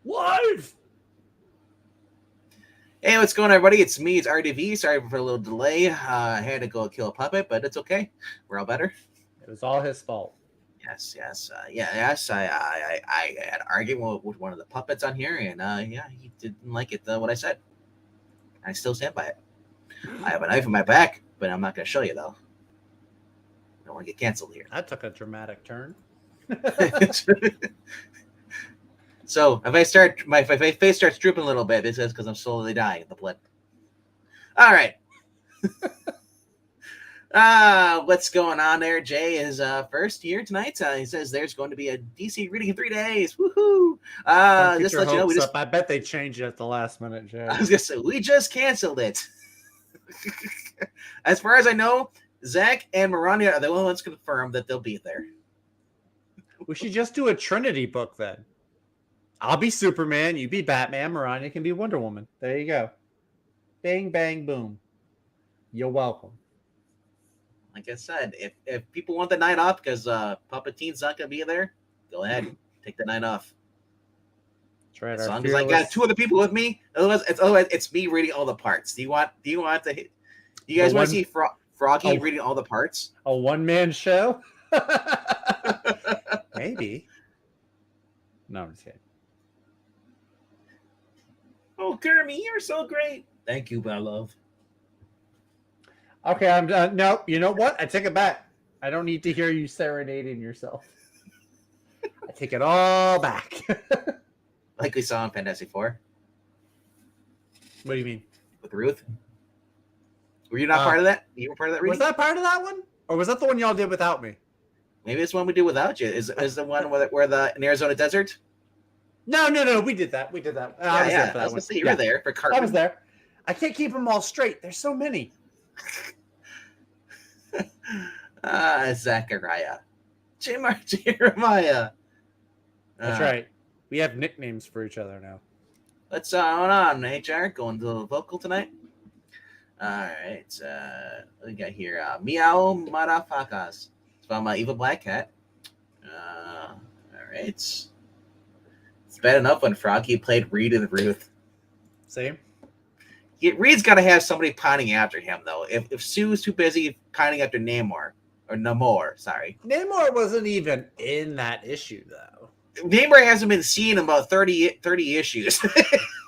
Live! Hey, what's going on, everybody? It's me, it's RDV. Sorry for a little delay. I had to go kill a puppet, but it's okay. We're all better. It was all his fault. Yes. I had an argument with one of the puppets on here, and he didn't like it, what I said. I still stand by it. I have a knife in my back, but I'm not going to show you, though. I don't want to get canceled here. That took a dramatic turn. So if my face starts drooping a little bit, it says because I'm slowly dying of the blood. All right. What's going on there? Jay is first here tonight. He says there's going to be a DC reading in 3 days. Woohoo! Just let you know, I bet they changed it at the last minute, Jay. I was gonna say we just canceled it. As far as I know, Zach and Marania are the only ones confirmed that they'll be there. We should just do a Trinity book then. I'll be Superman, you be Batman, Marania can be Wonder Woman. There you go. Bang, bang, boom. You're welcome. Like I said, if people want the night off because Puppeteen's not going to be there, go ahead. Take the night off. That's right. As long as I got 2 other people with me, otherwise it's me reading all the parts. Do you guys want to see Froggy reading all the parts? A one-man show? Maybe. No, I'm just kidding. Oh, Kermit, you're so great. Thank you, my love. Okay, I'm done. No, you know what? I take it back. I don't need to hear you serenading yourself. I take it all back. Like we saw in Fantastic Four. What do you mean? With Ruth? Were you not part of that? You were part of that reading? Was that part of that one? Or was that the one y'all did without me? Maybe it's one we did without you. Is the one where the in Arizona desert? No. We did that. I was there for that one. You were there for Cartman. I was there. I can't keep them all straight. There's so many. Zachariah. Jeremiah. That's right. We have nicknames for each other now. What's going on, HR? Going to the vocal tonight? All right. What we got here? Meow Marafakas. It's from Evil Black Cat. All right. It's bad enough when Froggy played Reed and Ruth. Same. Reed's got to have somebody pining after him, though. If Sue's too busy pining after Namor, or Namor, sorry. Namor wasn't even in that issue, though. Namor hasn't been seen in about 30 issues.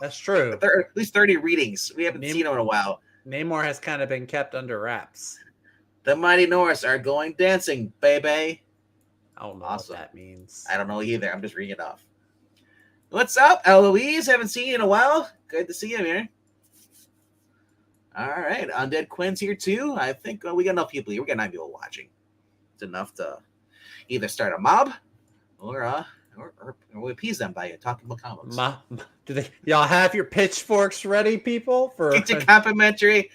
That's true. At least 30 readings. We haven't seen him in a while. Namor has kind of been kept under wraps. The Mighty Norse are going dancing, baby. I don't know what that means. I don't know either. I'm just reading it off. What's up, Eloise? Haven't seen you in a while. Good to see you here. All right, Undead Quinn's here too. I think we got enough people here. We got 9 people watching. It's enough to either start a mob or we appease them by talking about comics. Y'all have your pitchforks ready, people? Get your complimentary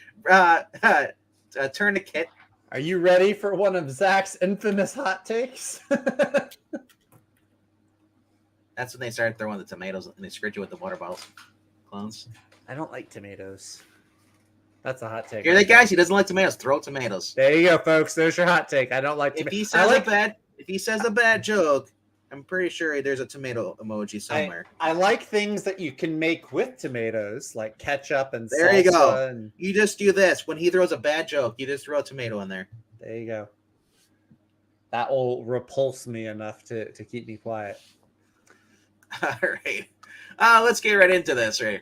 tourniquet. Are you ready for one of Zach's infamous hot takes? That's when they started throwing the tomatoes and they scratch you with the water bottle clones. I don't like tomatoes. That's a hot take. Hear that, guys? He doesn't like tomatoes. Throw tomatoes. There you go, folks. There's your hot take. I don't like tomatoes. If he says a bad joke, I'm pretty sure there's a tomato emoji somewhere. I like things that you can make with tomatoes, like ketchup and there salsa. You go. You just do this. When he throws a bad joke, you just throw a tomato in there. There you go. That will repulse me enough to keep me quiet. All right. Let's get right into this, right?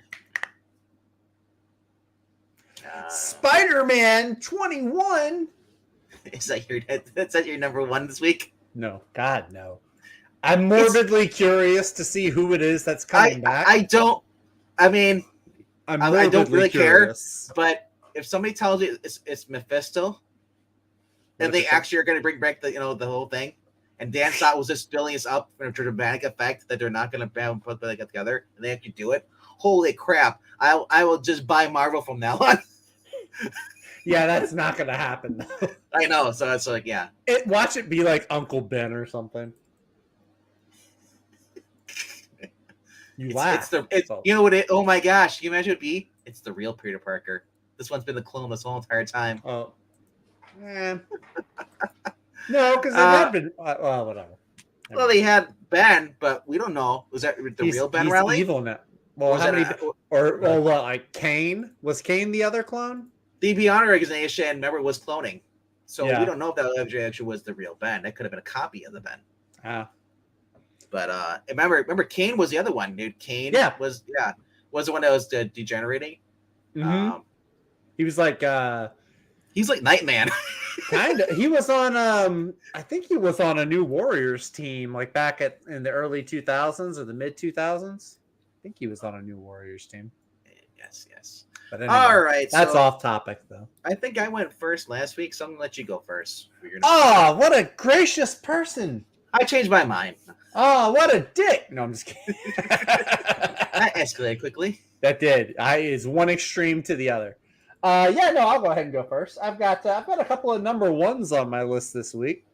Spider-Man 21. Is that your number 1 this week? No, God, no. I'm morbidly curious to see who it is that's coming back. I don't really curious. Care. But if somebody tells you it's Mephisto, and they actually are going to bring back the whole thing, and Dan Slott was just building us up for a dramatic effect that they're not going to put it together, and they actually do it. Holy crap! I will just buy Marvel from now on. Yeah, that's not going to happen. I know, so it's like, yeah. Watch it be like Uncle Ben or something. You laugh. You know what? Oh my gosh! Can you imagine it be? It's the real Peter Parker. This one's been the clone this whole entire time. Oh, No, because they have been. Well, whatever. Well, they had Ben, but we don't know. Was that the real Ben he's Riley? evil now. Well, Was how that many? Or what? Like Kane? Was Kane the other clone? the Beyond organization? Remember, was cloning. So Yeah. we don't know if that actually was the real Ben. That could have been a copy of the Ben. Ah. But remember, Kane was the other one, dude. Kane was the one that was degenerating. Mm-hmm. He was like he's like Nightman. kind of. He was on I think he was on a New Warriors team like back in the early 2000s or the mid 2000s. I think he was on a New Warriors team. Yes. But anyway, All right, that's so off topic though. I think I went first last week, so I'm gonna let you go first. Oh, what a gracious person! I changed my mind. Oh, what a dick! No, I'm just kidding. That escalated quickly. That did. Is one extreme to the other. Yeah, no, I'll go ahead and go first. I've got a couple of number ones on my list this week.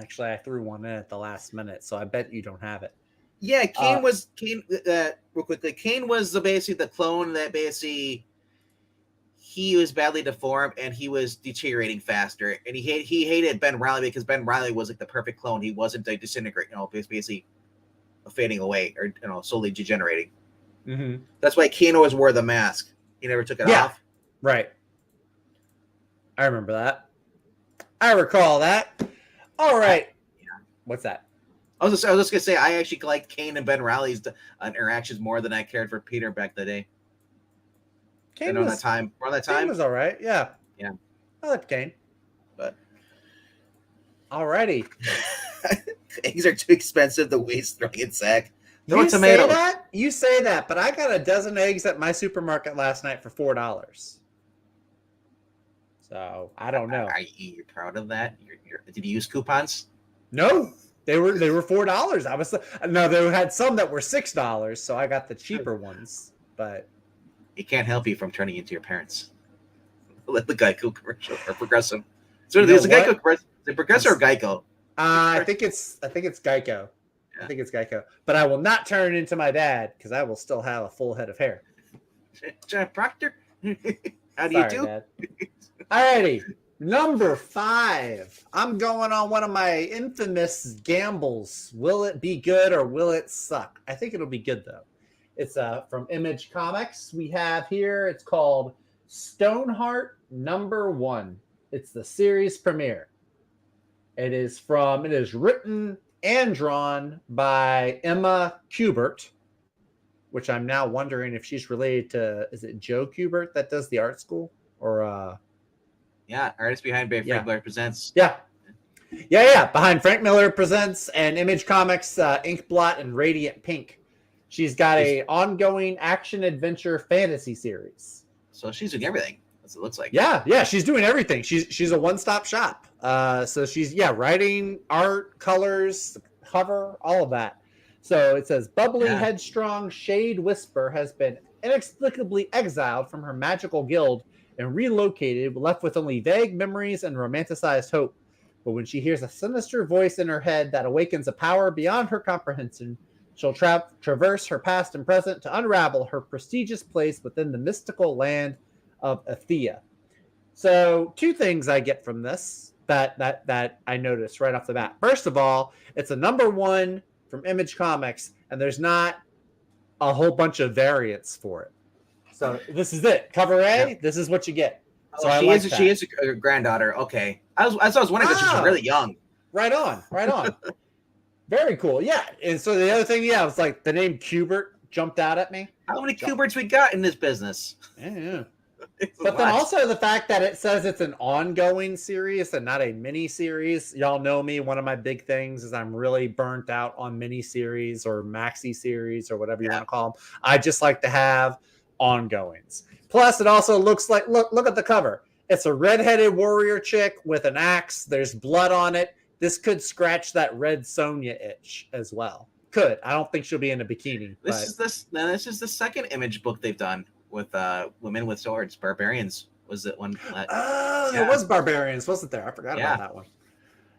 Actually, I threw one in at the last minute, so I bet you don't have it. Yeah, Kane. Real quickly, Kane was basically the clone that basically he was badly deformed and he was deteriorating faster, and he hated Ben Riley because Ben Riley was like the perfect clone. He wasn't like disintegrating, basically fading away or slowly degenerating. Mm-hmm. That's why Kane always wore the mask. He never took it off. Right. I remember that. I recall that. All right. What's that? I was just gonna say I actually liked Kane and Ben Riley's interactions more than I cared for Peter back the day. Kane around that time. Kane was all right. Yeah. Yeah. I like Kane. But alrighty. Eggs are too expensive to waste throwing in sack. No tomatoes. You say that, but I got a dozen eggs at my supermarket last night for $4. So I don't know. Are you proud of that? Did you use coupons? No, they were $4. They had some that were $6, so I got the cheaper ones. But it can't help you from turning into your parents. Let the Geico commercial or Progressive. So there's a Geico commercial. Is it Progressive or Geico? I think it's Geico. I think it's Geico. But I will not turn into my dad because I will still have a full head of hair. John Proctor? How do you do? Dad. Alrighty. Number 5. I'm going on one of my infamous gambles. Will it be good or will it suck? I think it'll be good though. It's from Image Comics. We have here, it's called Stoneheart number 1. It's the series premiere. It is written and drawn by Emma Kubert, which I'm now wondering if she's related to, is it Joe Kubert that does the art school? Or yeah, artist behind Frank Miller Presents. Yeah. Behind Frank Miller Presents and Image Comics, Inkblot and Radiant Pink. She's got a ongoing action adventure fantasy series. So she's doing everything. That's what it looks like. Yeah, she's doing everything. She's a one-stop shop. So she's writing, art, colors, cover, all of that. So it says bubbly, headstrong Shade Whisper has been inexplicably exiled from her magical guild and relocated, left with only vague memories and romanticized hope. But when she hears a sinister voice in her head that awakens a power beyond her comprehension, she'll traverse her past and present to unravel her prestigious place within the mystical land of Athea. So 2 things I get from this that I noticed right off the bat. First of all, it's a number 1 from Image Comics, and there's not a whole bunch of variants for it. So this is it. Cover A, this is what you get. So she is a granddaughter. Okay. I was wondering because she's really young. Right on. Very cool. Yeah. And so the other thing, was like the name Kubert jumped out at me. How many Kuberts we got in this business? Yeah. But then also the fact that it says it's an ongoing series and not a mini series. Y'all know me. One of my big things is I'm really burnt out on mini series or maxi series or whatever you want to call them. I just like to have ongoings. Plus, it also looks like look at the cover. It's a redheaded warrior chick with an axe. There's blood on it. This could scratch that Red Sonja itch as well. Could. I don't think she'll be in a bikini. This is the second Image book they've done with women with swords. Barbarians was it one? There was Barbarians, wasn't there? I forgot about that one.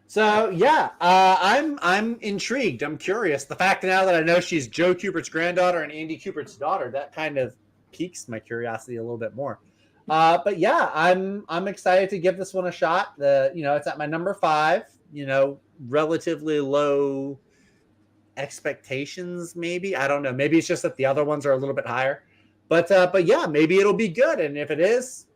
So I'm intrigued. I'm curious. The fact now that I know she's Joe Kubert's granddaughter and Andy Kubert's daughter, that kind of piques my curiosity a little bit more. But yeah, I'm excited to give this one a shot. It's at my number 5. Relatively low expectations. Maybe I don't know. Maybe it's just that the other ones are a little bit higher. But yeah, maybe it'll be good. And if it is,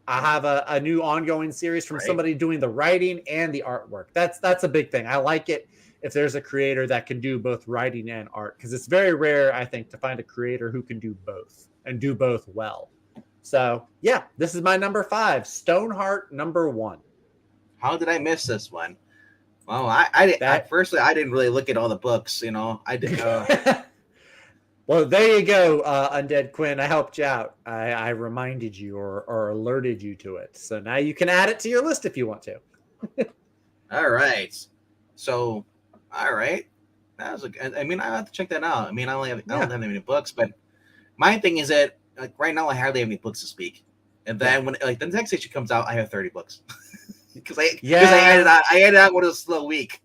I have a new ongoing series from somebody doing the writing and the artwork. That's a big thing. I like it if there's a creator that can do both writing and art, because it's very rare, I think, to find a creator who can do both and do both well. So yeah, this is my number 5, Stoneheart number 1. How did I miss this one? Well, I firstly, I didn't really look at all the books. You know, I did. Well, there you go, Undead Quinn. I helped you out. I reminded you or alerted you to it. So now you can add it to your list if you want to. All right. So, all right. That was I mean, I have to check that out. I mean, I don't have that many books, but my thing is that like right now I hardly have any books to speak. And then when like the next issue comes out, I have 30 books. Because I added out when it was a slow week.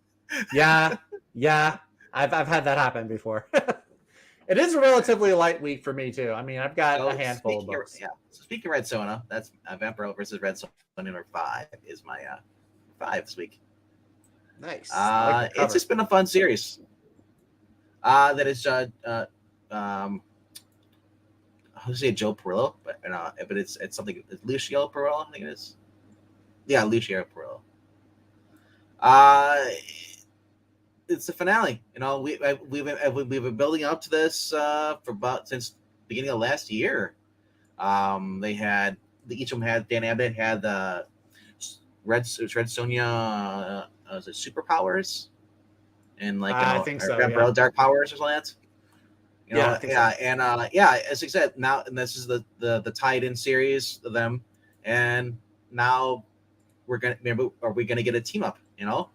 Yeah. I've had that happen before. It is a relatively light week for me too. I mean, I've got a handful of books. So speaking of Red Sonja, that's Vampiro versus Red Sonja number 5 is my 5 this week. Nice. It's just been a fun series. That is I would say Joe Perillo, but it's something. It's Lucio Perillo, I think it is. Yeah, Lucio Perillo. It's the finale. You know, we've been building up to this since beginning of last year. They had each of them had Dan Abnett had the Red Sonja was it superpowers and like I think so. Vampiro dark powers or something like that. You know, so. And as I said, now and this is the tied-in series of them, and now are we gonna get a team up? You know,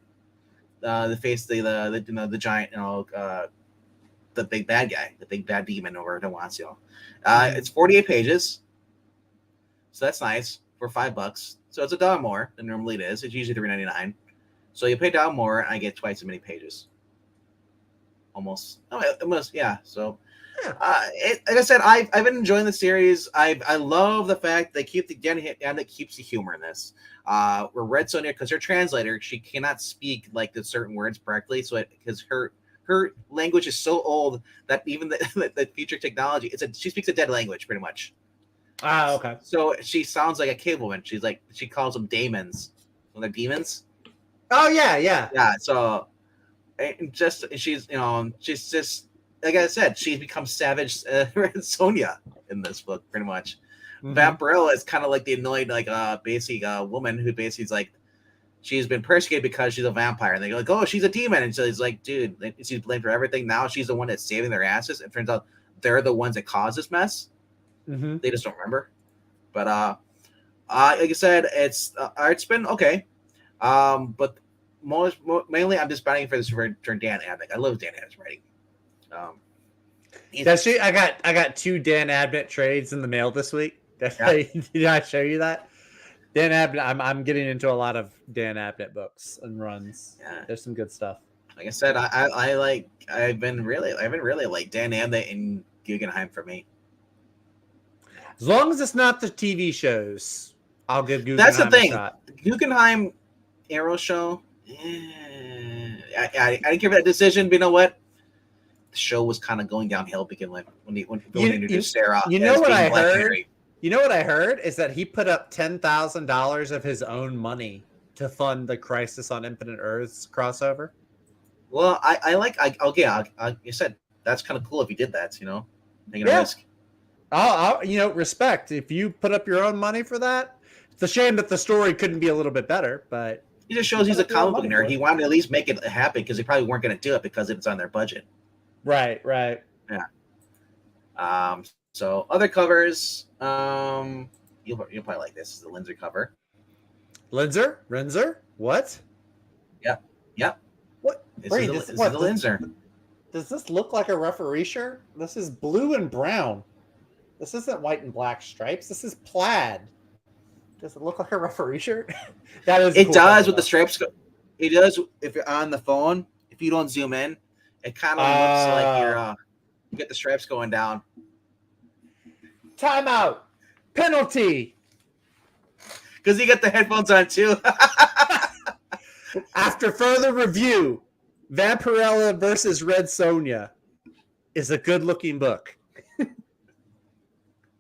the giant, you know, the big bad guy, the big bad demon over Dewancio. It's 48 pages, so that's nice for $5. So it's $1 more than normally it is. It's usually $3.99. So you pay $1 more, and I get twice as many pages. Almost, yeah. So, like I said, I've been enjoying the series. I love the fact they keep that keeps the humor in this. Where Red Sonja, because her translator, she cannot speak like the certain words correctly, so because her language is so old that even the future technology, she speaks a dead language pretty much. Okay. So she sounds like a cavewoman. She calls them daemons. Well, they're demons. Oh yeah. Yeah. So. And she's just like I said, she's become savage Sonja in this book pretty much. Mm-hmm. Vampiro is kind of like the annoyed basic woman who basically is like she's been persecuted because she's a vampire, and they go like, oh, she's a demon, and so it's like, dude, she's blamed for everything. Now she's the one that's saving their asses, and it turns out they're the ones that caused this mess. Mm-hmm. They just don't remember. But like I said, it's been okay, but. Mainly, I'm just fighting for this for Dan Abnett. I love Dan Abnett's writing. I got 2 Dan Abnett trades in the mail this week. Did I show you that? Dan Abnett. I'm getting into a lot of Dan Abnett books and runs. Yeah. There's some good stuff. Like I said, I've been really like Dan Abnett and Guggenheim for me. As long as it's not the TV shows, I'll give Guggenheim That's the thing. a shot. Guggenheim Arrow show. I didn't give it a decision, but you know what? The show was kind of going downhill when they introduced Sarah. You know what I heard? Henry. You know what I heard is that he put up $10,000 of his own money to fund the Crisis on Infinite Earths crossover. Well, you said that's kind of cool if you did that. You know, taking a risk. I'll respect if you put up your own money for that. It's a shame that the story couldn't be a little bit better, but. He just shows he's a comic book nerd. He wanted to at least make it happen because they probably weren't going to do it because it's on their budget. Right. Yeah. So other covers, you'll probably like this. This is the Linzer cover. Renzer? What? Yep. What? This is the Linzer. Does this look like a referee shirt? This is blue and brown. This isn't white and black stripes. This is plaid. Does it look like a referee shirt? That is. It does with the stripes. It does if you're on the phone. If you don't zoom in, it kind of looks like you get the stripes going down. Timeout. Penalty. Because you get the headphones on too. After further review, Vampirella versus Red Sonja is a good-looking book.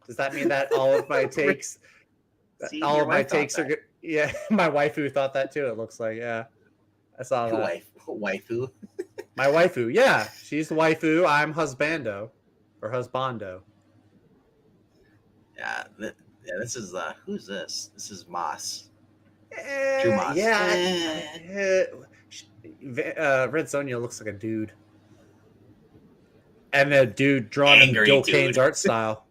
Does that mean that all of my takes, See, all your of my wife thought takes are that. good? Yeah, my waifu thought that too. It looks like, yeah, I saw that. Waifu. My waifu, yeah, she's the waifu. I'm husbando, or husbando. Yeah, yeah. This is who's this? This is Moss. Drew Moss. Yeah, Red Sonja looks like a dude, and the dude drawn in Angry Gil dude. Kane's art style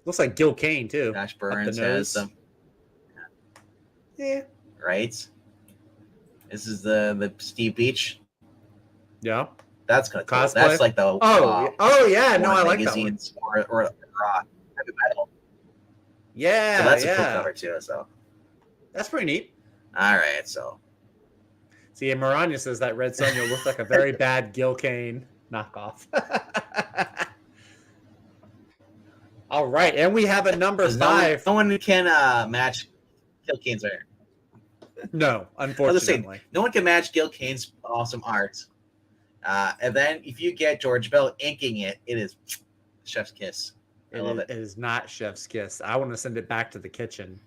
looks like Gil Kane too. Josh Up the Burns has nose. some. Yeah. Right. This is the Steve Beach. Yeah. That's kind of cool. Cosplay? That's like the Oh yeah, no, Warren I like that one. magazines or heavy metal. Yeah, So that's a yeah. cool cover too. So That's pretty neat. all right, so See, Maranya says that Red Sonja looked like a very bad Gil Kane knockoff. All right, and we have a number 'cause 5. no one can match Gil Kane's art. No, I was just saying, unfortunately. no one can match Gil Kane's awesome art. And then if you get George Bell inking it, it is chef's kiss. I love it. It is not chef's kiss. I want to send it back to the kitchen.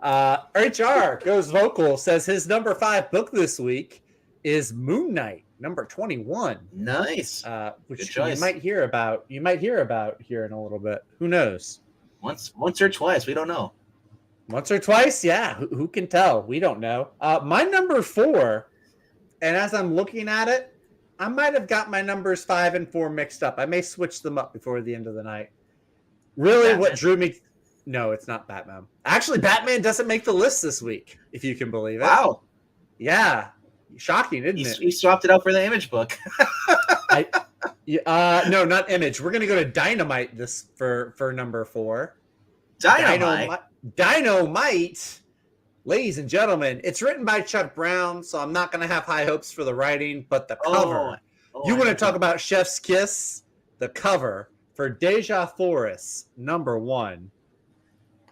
HR goes vocal, says his number 5 book this week is Moon Knight, number 21. Nice. Which Good you choice. might hear about. You might hear about here in a little bit. Who knows? Once or twice, we don't know. Once or twice, yeah. Who can tell? We don't know. My number 4, and as I'm looking at it, I might have got my numbers 5 and 4 mixed up. I may switch them up before the end of the night. Really, Batman. what drew me? No, it's not Batman. Actually, Batman doesn't make the list this week, if you can believe it. Wow. Yeah, shocking, isn't it? He swapped it out for the Image book. No, not Image. We're gonna go to Dynamite this for number 4. Dynamite, ladies and gentlemen. It's written by Chuck Brown, so I'm not gonna have high hopes for the writing, but the cover. You want to talk about Chef's Kiss? The cover for Deja Forest, number 1.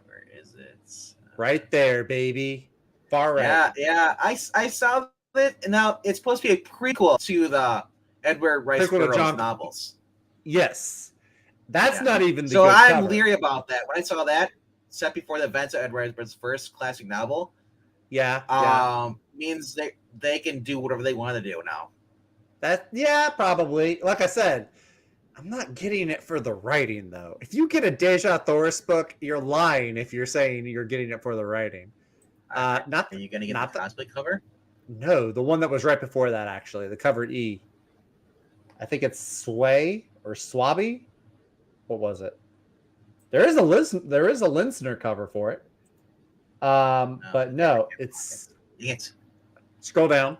Where is it? Right there, baby. Far right. Yeah. I saw it. And now it's supposed to be a prequel to the Edward Rice Prequel to Burroughs John- novels. Yes. That's Yeah. not even the So good I'm cover. leery about that. When I saw that set before the events of Edward Rice Burroughs' first classic novel, Yeah. means they can do whatever they want to do now. Probably. Like I said, I'm not getting it for the writing though. If you get a Deja Thoris book, you're lying if you're saying you're getting it for the writing. Not Are you going to get not the cosplay cover? No, the one that was right before that actually, the cover E. I think it's Sway or Swabby. What was it? There is a Linsner cover for it. But no, it's It's. scroll down.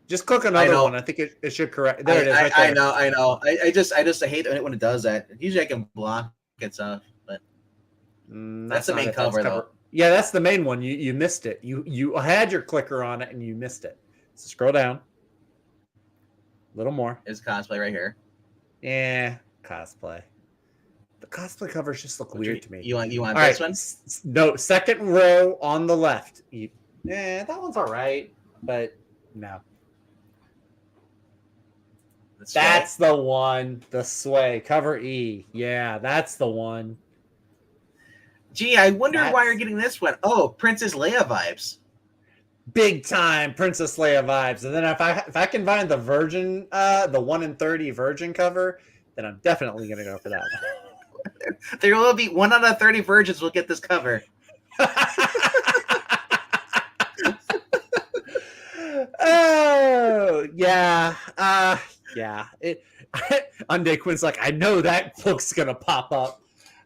Just click another know. one. I think it should correct. There it is. Right there. I know. I just hate it when it does that. Usually I can block it stuff, but that's the not main it. cover, That's though. Yeah, that's the main one. You missed it. You had your clicker on it and you missed it. So scroll down. A little more. Is cosplay right here. Yeah, cosplay. The cosplay covers just look weird to me. You want All this right. one? No, second row on the left. That one's all right, but no. That's the one. The Sway cover E. Yeah, that's the one. Gee, I wonder why you're getting this one. Oh, Princess Leia vibes. Big time Princess Leia vibes. And then if I can find the Virgin, the 1 in 30 Virgin cover, then I'm definitely gonna go for that one. There will be 1 out of 30 virgins will get this cover. Oh yeah, yeah. Unday Quinn's like, I know that book's gonna pop up.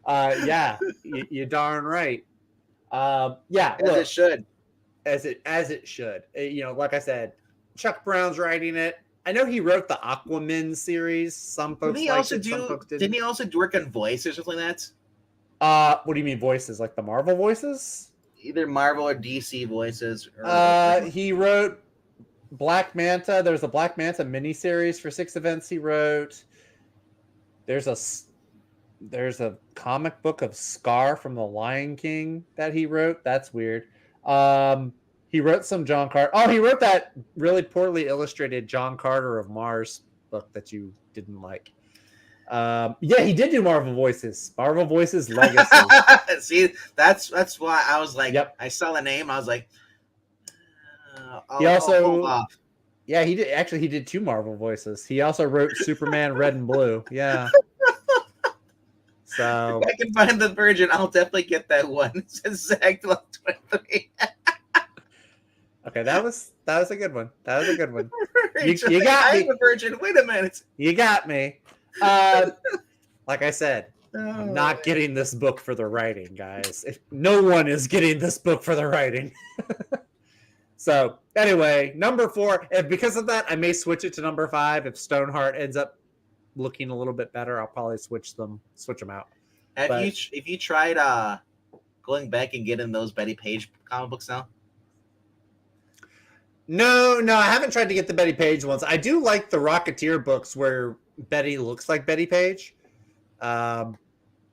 Yeah, you're darn right. Yeah, As it should. As it should. Like I said, Chuck Brown's writing it. I know he wrote the Aquaman series. Some folks liked it, some folks didn't. Didn't he also work on voice or something like that? What do you mean voices? Like the Marvel voices? Either Marvel or DC voices. He wrote Black Manta. There's a Black Manta miniseries for 6 events he wrote. There's a comic book of Scar from The Lion King that he wrote. That's weird. He wrote some John Carter. Oh, he wrote that really poorly illustrated John Carter of Mars book that you didn't like. Yeah, he did do Marvel Voices. Marvel Voices Legacy. See, that's why I was like, Yep. I saw the name, I was like, He I'll hold also, off. yeah, he did. Actually, he did 2 Marvel Voices. He also wrote Superman Red and Blue. Yeah. So If I can find the version, I'll definitely get that one. It says Zach 23. okay, that was a good one. That was a good one. Rachel, You got I me. have a virgin. Wait a minute. You got me. Like I said, I'm not getting this book for the writing, guys. No one is getting this book for the writing. So anyway, number 4. And because of that, I may switch it to number 5. If Stoneheart ends up looking a little bit better, I'll probably switch them out. If you tried going back and getting those Betty Page comic books now? No, I haven't tried to get the Betty Page ones. I do like the Rocketeer books where Betty looks like Betty Page.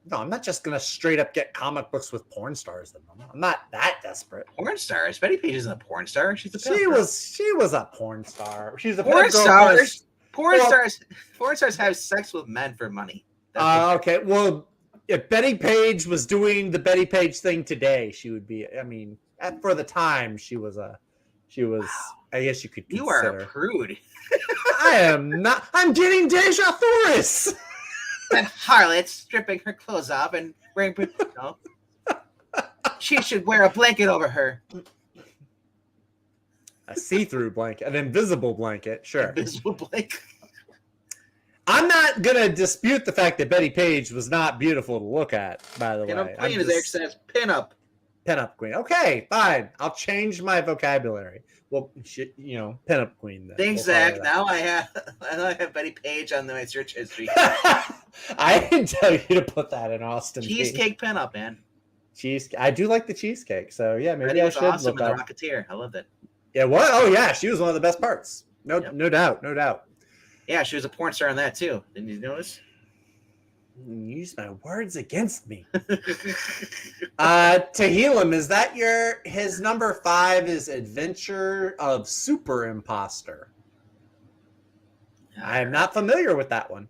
No, I'm not just gonna straight up get comic books with porn stars in them. I'm not that desperate. Porn stars? Betty Page isn't a porn star. She's a She was a porn star. She's a porn stars. Porn Well- stars have sex with men for money. Okay, well, if Betty Page was doing the Betty Page thing today, she would be. I mean, for the time, she was. Wow. I guess you could. You are a prude. I am not. I'm getting Deja Thoris. That harlot stripping her clothes off and wearing. No. She should wear a blanket over her. A see-through blanket, an invisible blanket. Sure. Invisible blanket. I'm not gonna dispute the fact that Betty Page was not beautiful to look at. By the way, Queen, as Eric says, pinup. Pinup queen. Okay, fine. I'll change my vocabulary. Well, pinup queen. Then. Thanks, Zach. Now I have Betty Page on my search history. I didn't tell you to put that in Austin. Cheesecake pinup, man. I do like the cheesecake. So yeah, maybe Betty I was should awesome look in The up. Rocketeer. I loved it. Yeah. What? Oh yeah, she was one of the best parts. No doubt. Yeah, she was a porn star in that too. Didn't you notice? Use my words against me. Tehillim, is that his number 5 is Adventure of Super Imposter? I am not familiar with that one.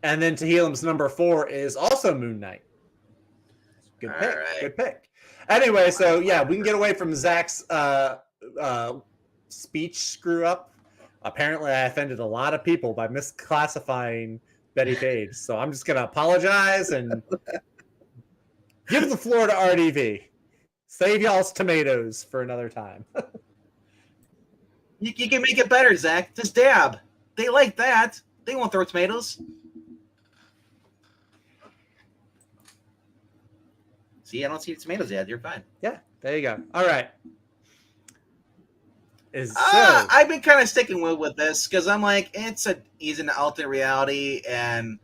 And then Tehillim's number 4 is also Moon Knight. Good pick. Right. Good pick. Anyway, so yeah, we can get away from Zach's speech screw up. Apparently, I offended a lot of people by misclassifying Betty Page. So I'm just going to apologize and give the floor to RDV. Save y'all's tomatoes for another time. You can make it better, Zach. Just dab. They like that. They won't throw tomatoes. See, I don't see tomatoes yet. You're fine. Yeah, there you go. All right. I've been kind of sticking with this because I'm like, he's an alternate reality, and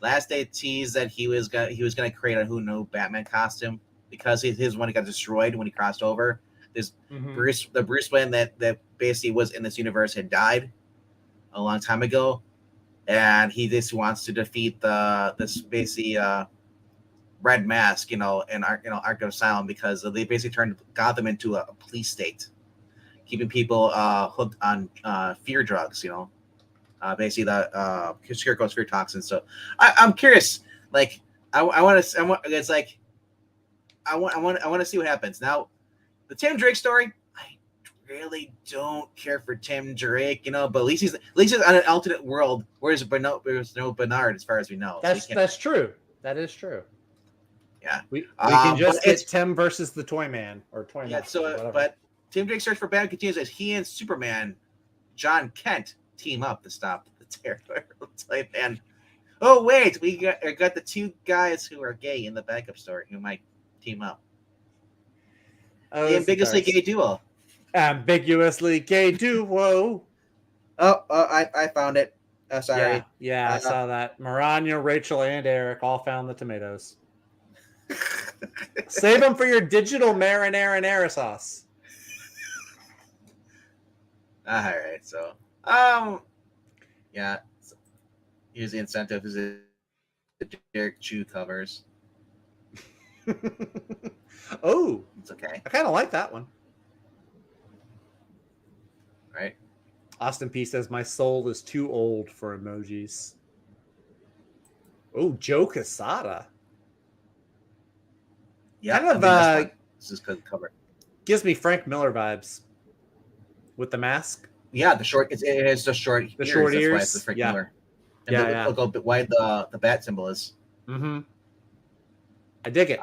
last day teased that he was gonna create a Who Knew Batman costume because his one got destroyed when he crossed over. This the Bruce Wayne that basically was in this universe had died a long time ago, and he just wants to defeat this basically Red Mask, in Arkham Asylum because they basically turned Gotham into a police state. Keeping people hooked on fear drugs, basically the Scarecrow's fear toxins. So I'm curious. Like I want to see what happens. Now, the Tim Drake story, I really don't care for Tim Drake, but at least he's on an alternate world. There's no Bernard, as far as we know. That's true. That is true. Yeah, we can just get Tim versus the Toy Man or Toy Man. Yeah. But Tim Drake's search for Batman continues as he and Superman, John Kent, team up to stop the terror type. And oh wait, we got the 2 guys who are gay in the backup story who might team up. The ambiguously gay duo. Ambiguously gay duo. I found it. Sorry. Yeah, I saw that. Maranya, Rachel, and Eric all found the tomatoes. Save them for your digital marinara sauce. All right, so yeah, here's the incentive: is it Derek Chew covers? Oh, It's okay. I kind of like that one. right? Austin P says my soul is too old for emojis. Oh, Joe Quesada. Yeah, Kind of, I mean, that's fun. This is good cover. Gives me Frank Miller vibes with the mask. Yeah, the short. It has the short ears. Short That's ears. why it's the Frank Miller. And Yeah, look how wide the bat symbol is. Mm-hmm. I dig it.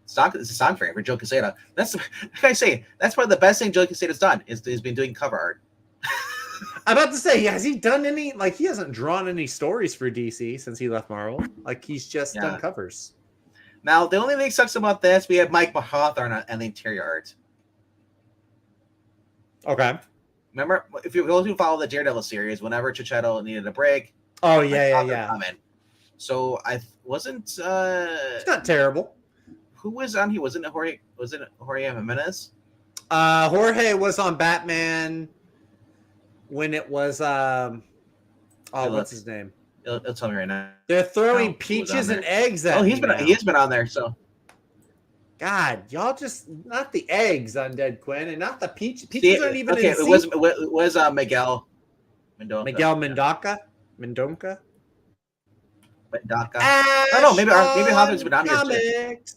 It's a song frame for Joe Quesada. That's like I say. That's one of the best things Joe Quesada's done is been doing cover art. I'm about to say, has he done any? Like, he hasn't drawn any stories for DC since he left Marvel. Like, he's just done covers. Now, the only thing that sucks about this, we have Mike Hawthorne on the interior art. Okay. Remember, if you go to follow the Daredevil series, whenever Chichetto needed a break, oh yeah. Come in. So I wasn't. It's not terrible. Who was on? He wasn't Jorge. Was it Jorge Jimenez? Jorge was on Batman when it was. What's his name? It'll tell me right now. They're throwing peaches and eggs at. He has been on there. So. God, y'all just not the eggs on Dead Quinn and not the peaches. Peaches aren't even. Okay, it was Miguel Mendonca. Miguel Mendonca. Mendonca. I don't know. Maybe Hawthorne's been on here too.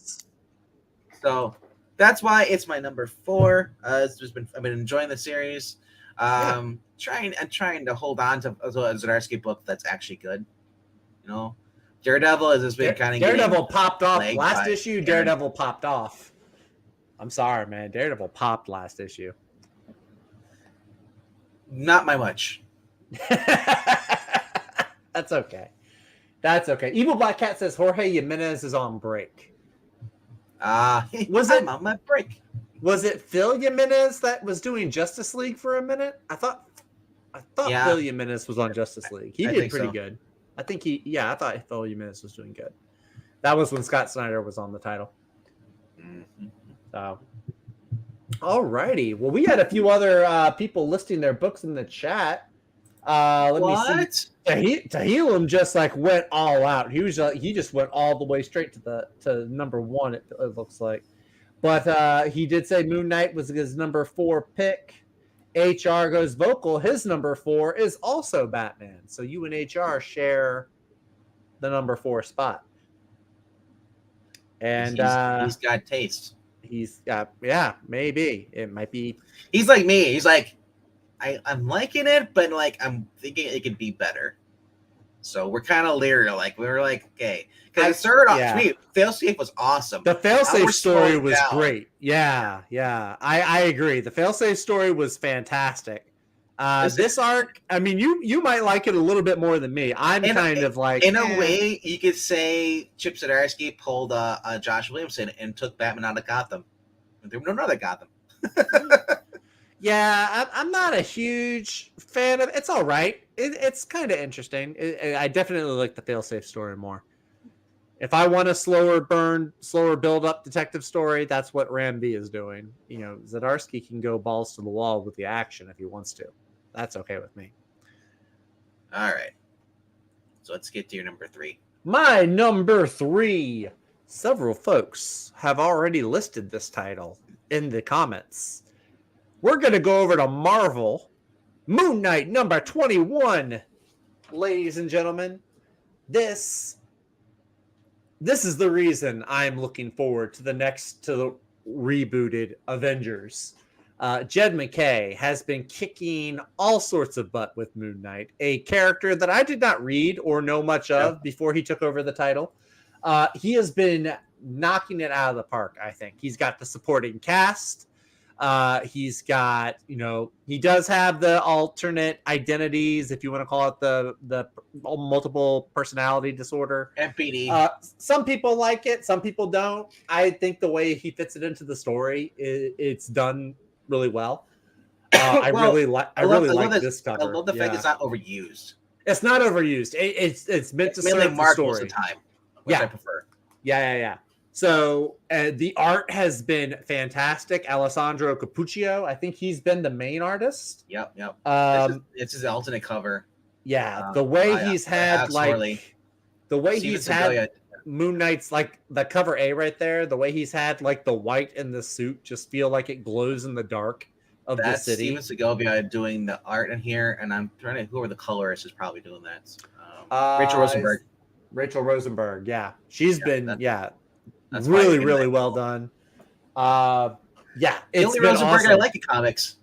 So that's why it's my number 4. I've been enjoying the series. Trying to hold on to a Zdarsky book that's actually good. You know, Daredevil has been kind of Daredevil popped off last issue. Daredevil popped off. I'm sorry, man. Daredevil popped last issue. Not my much. That's okay. That's okay. Evil Black Cat says Jorge Jimenez is on break. Was it on my break? Was it Phil Jimenez that was doing Justice League for a minute? I thought Phil Jimenez was on Justice League. He did pretty good. I thought Phil Jimenez was doing good. That was when Scott Snyder was on the title. Mm-hmm. So, all righty. Well, we had a few other people listing their books in the chat. Let me see. Tahilum just went all out. He just went all the way straight to number 1. It looks like, but he did say Moon Knight was his number 4 pick. HR goes vocal. His number 4 is also Batman. So you and HR share the number 4 spot. And he's got taste. He's got maybe it might be. He's like me. He's like, I'm liking it, but I'm thinking it could be better. So we're kind of leery. Okay, because it started off to me. Failsafe was awesome. The Failsafe story was great. Yeah. I agree. The Failsafe story was fantastic. This arc, I mean, you might like it a little bit more than me. I'm in a way, you could say Chip Zdarsky pulled Josh Williamson and took Batman out of Gotham. There was no other Gotham. Yeah, I'm not a huge fan of it. It's all right. It's kind of interesting. I definitely like the Failsafe story more. If I want a slower build up detective story, that's what Ram V is doing. You know, Zdarsky can go balls to the wall with the action if he wants to. That's okay with me. All right. So let's get to your number 3. My number 3. Several folks have already listed this title in the comments. We're going to go over to Marvel. Moon Knight number 21. Ladies and gentlemen, this is the reason I'm looking forward to the rebooted Avengers. Jed MacKay has been kicking all sorts of butt with Moon Knight, a character that I did not read or know much of before he took over the title. He has been knocking it out of the park, I think. He's got the supporting cast. He's got, he does have the alternate identities, if you want to call it the multiple personality disorder. MPD. Some people like it. Some people don't. I think the way he fits it into the story, it's done really well. I really like this cover. I love the fact it's not overused. It's not overused. It's meant to serve the story. Most of the time, which I prefer. Yeah. So the art has been fantastic. Alessandro Capuccio, I think he's been the main artist. Yep. It's his alternate cover. Yeah, the way he's had Moon Knight's the cover A right there. The way he's had the white in the suit just feel like it glows in the dark of the That's city. Steven Segovia doing the art in here, and I'm trying to who are the colorists is probably doing that. Rachel Rosenberg. Rachel Rosenberg, yeah, she's been That's probably really well done. Yeah, the it's only been Rosenberg awesome. I like in comics.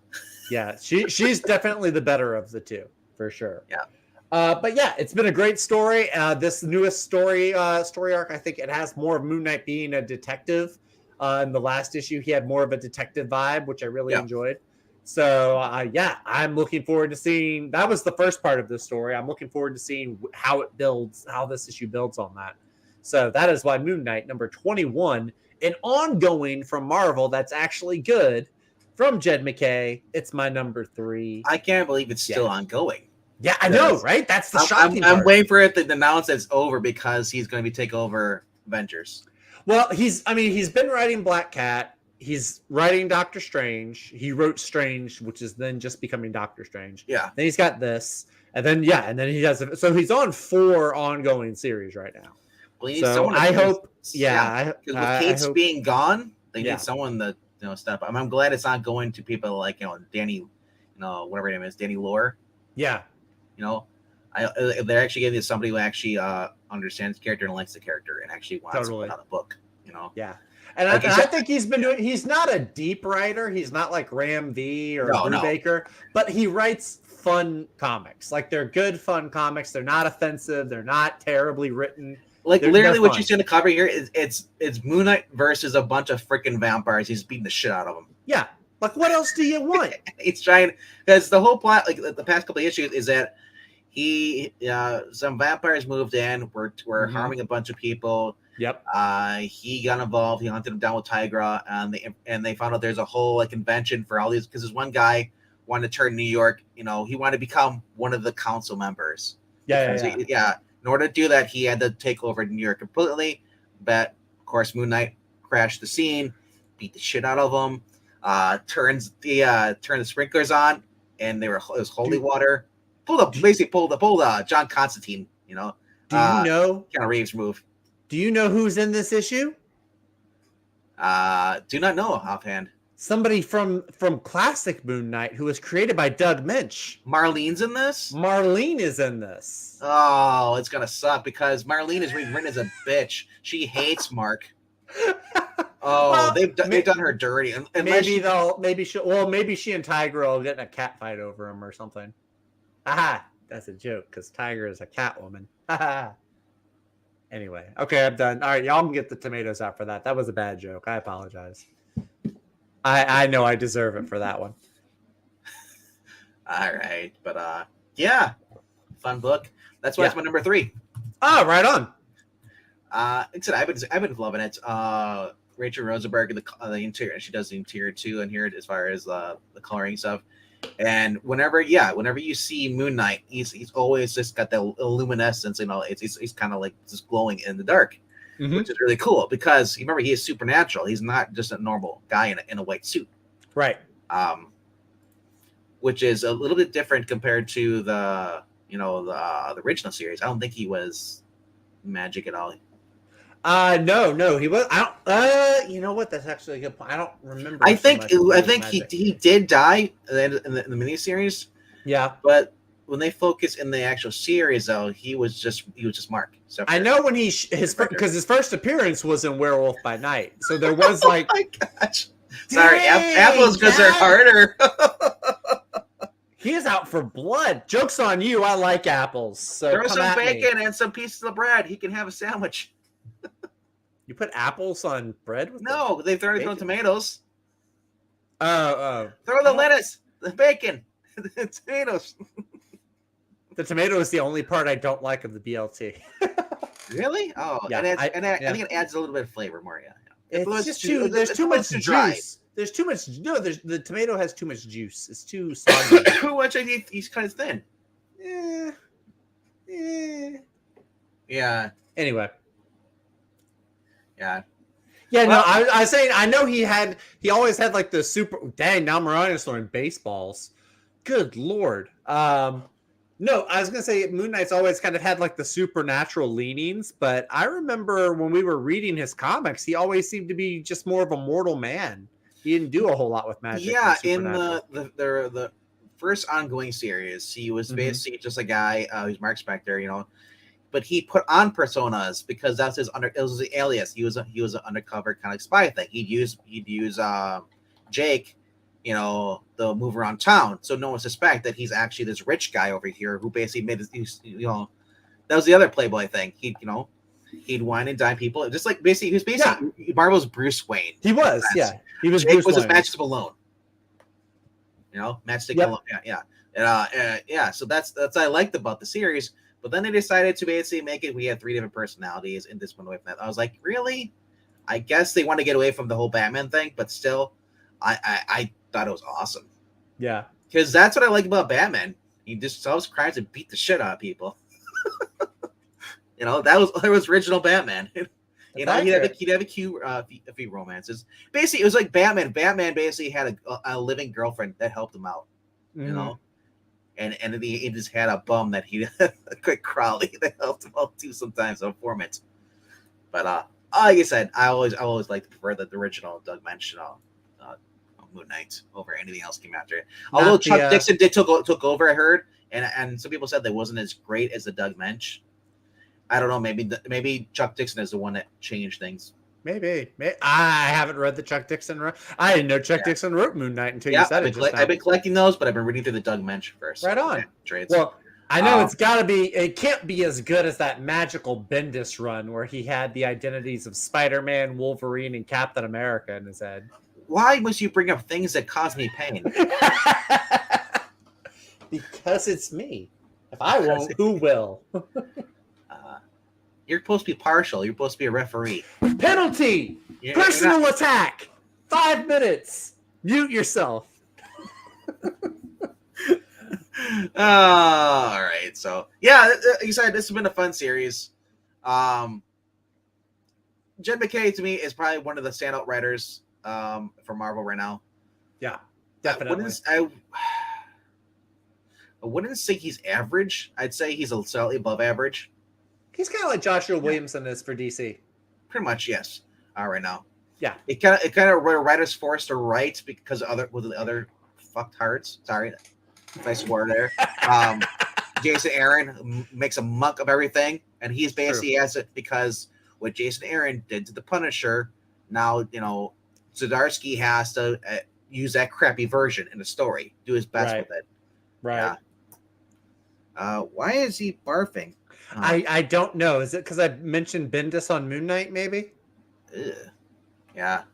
Yeah, she's definitely the better of the two for sure. Yeah. But yeah, it's been a great story. This newest story arc, I think it has more of Moon Knight being a detective. In the last issue, he had more of a detective vibe, which I really enjoyed. So yeah, I'm looking forward to seeing. That was the first part of this story. I'm looking forward to seeing how it builds, how this issue builds on that. So that is why Moon Knight number 21, an ongoing from Marvel that's actually good from Jed McKay. It's my number 3. I can't believe it's still ongoing. Yeah, I know, right? That's the shocking I'm part. waiting for it to announce it's over because he's going to be take over Avengers. Well, he's been writing Black Cat. He's writing Doctor Strange. He wrote Strange, which is then just becoming Doctor Strange. Yeah. Then he's got this, and then he has. So he's on 4 ongoing series right now. Well, so I hope, because with Kate's being gone, they need someone to step up. I'm glad it's not going to people like Danny, whatever her name is, Danny Lore. Yeah. They're actually getting somebody who actually understands the character and likes the character and actually wants to put out a book. Yeah. And I think he's been doing. He's not a deep writer. He's not like Ram V or Brubaker, but he writes fun comics. Like they're good, fun comics. They're not offensive. They're not terribly written. Like literally, what you see in the cover here is it's Moon Knight versus a bunch of freaking vampires. He's beating the shit out of them. Yeah. Like what else do you want? He's trying because the whole plot, like the past couple of issues, is that some vampires moved in. Were harming a bunch of people. Yep. He got involved. He hunted them down with Tigra, and they found out there's a whole convention for all these because this one guy wanted to turn New York. He wanted to become one of the council members. Yeah. In order to do that, he had to take over New York completely. But of course, Moon Knight crashed the scene, beat the shit out of them, turns the sprinklers on, and it was holy water. Pulled John Constantine. Do you know Keanu Reeves move? Do you know who's in this issue? Do not know offhand. Somebody from classic Moon Knight who was created by Doug Minch. Marlene's in this? Marlene is in this. Oh, it's going to suck because Marlene is written as a bitch. She hates Mark. Oh, well, they've done her dirty. Maybe she and Tiger will get in a cat fight over him or something. Haha, that's a joke because Tiger is a cat woman. Haha. Anyway, okay, I'm done. All right, y'all can get the tomatoes out for that. That was a bad joke. I apologize. I know I deserve it for that one. All right, but yeah, fun book. That's why it's my number 3. Oh, right on. I've been loving it. Rachel Rosenberg, the interior, she does the interior too, and here as far as the coloring stuff. And whenever you see Moon Knight, he's always just got that luminescence. He's kind of like just glowing in the dark, which is really cool because remember he is supernatural. He's not just a normal guy in a white suit, right? Which is a little bit different compared to the original series. I don't think he was magic at all. No, he was. I don't. You know what? That's actually a good point. I don't remember. I think he did die in the miniseries. Yeah, but when they focus in the actual series, though, he was just Mark. I know when his first appearance was in Werewolf by Night, so there was like. Oh my gosh! Sorry, apples because they're harder. He is out for blood. Joke's on you. I like apples. So throw some bacon and some pieces of bread. He can have a sandwich. You put apples on bread? No, they've thrown tomatoes. Oh. Throw the lettuce, the bacon, the tomatoes. The tomato is the only part I don't like of the BLT. Really? Oh, yeah. I think it adds a little bit of flavor more. Yeah. It's just there's too much juice. There's too much. No, the tomato has too much juice. It's too soggy. Which I think he's kind of thin. Yeah. Anyway. Yeah. Yeah, well, no, I was saying I know he always had like the super now Mariah's throwing baseballs. Good Lord. No, I was gonna say Moon Knight's always kind of had like the supernatural leanings, but I remember when we were reading his comics, he always seemed to be just more of a mortal man. He didn't do a whole lot with magic. Yeah, and in Supernatural. the first ongoing series, he was Mhm. basically just a guy who's Mark Spector, but he put on personas because that's it was his alias. He was an undercover kind of spy thing. He'd use Jake, the move around town, so no one suspect that he's actually this rich guy over here who basically made that was the other Playboy thing. He'd wine and dine people, just like basically he was basically Marvel's Bruce Wayne. He was, yeah. He was Jake Bruce was his Wayne. Matchstick alone. Matchstick Yep. alone. Yeah. Yeah. So that's what I liked about the series. But then they decided to basically make it. We had 3 different personalities, and this one away from that. I was like, really? I guess they want to get away from the whole Batman thing, but still, I thought it was awesome. Yeah. Because that's what I like about Batman. He just solves crimes and beat the shit out of people. That was original Batman. He'd have a few romances. Basically, it was like Batman. Batman basically had a living girlfriend that helped him out. And he just had a bum that he a quick Crowley that helped him out too sometimes, a informant. But like I said, I always like to prefer the original Doug Moench Moon Knight over anything else came after it. Although Chuck Dixon did took over, I heard, and some people said that wasn't as great as the Doug Moench. I don't know. Maybe Chuck Dixon is the one that changed things. Maybe. I haven't read the Chuck Dixon. I didn't know Chuck Dixon wrote Moon Knight until you said it. I've been collecting those, but I've been reading through the Doug Moench first. Right on. Trades. Well, I know it's got to be. It can't be as good as that magical Bendis run where he had the identities of Spider-Man, Wolverine, and Captain America in his head. Why must you bring up things that cause me pain? Because it's me. If I won't, who will? You're supposed to be partial. You're supposed to be a referee. Penalty! Personal attack! 5 minutes! Mute yourself. All right. So, yeah, you said this has been a fun series. Jed MacKay, to me, is probably one of the standout writers for Marvel right now. Yeah, definitely. I wouldn't say he's average. I'd say he's a slightly above average. He's kind of like Joshua Williamson is for DC. Pretty much, yes. Right now. Yeah. It kind of writers forced to write because with the other fucktards. Sorry if I swore there. Jason Aaron makes a muck of everything, and he's basically has it because what Jason Aaron did to the Punisher. Now Zdarsky has to use that crappy version in the story, do his best with it. Right. Yeah. Why is he barfing? I don't know. Is it because I mentioned Bendis on Moon Knight? Maybe. Yeah.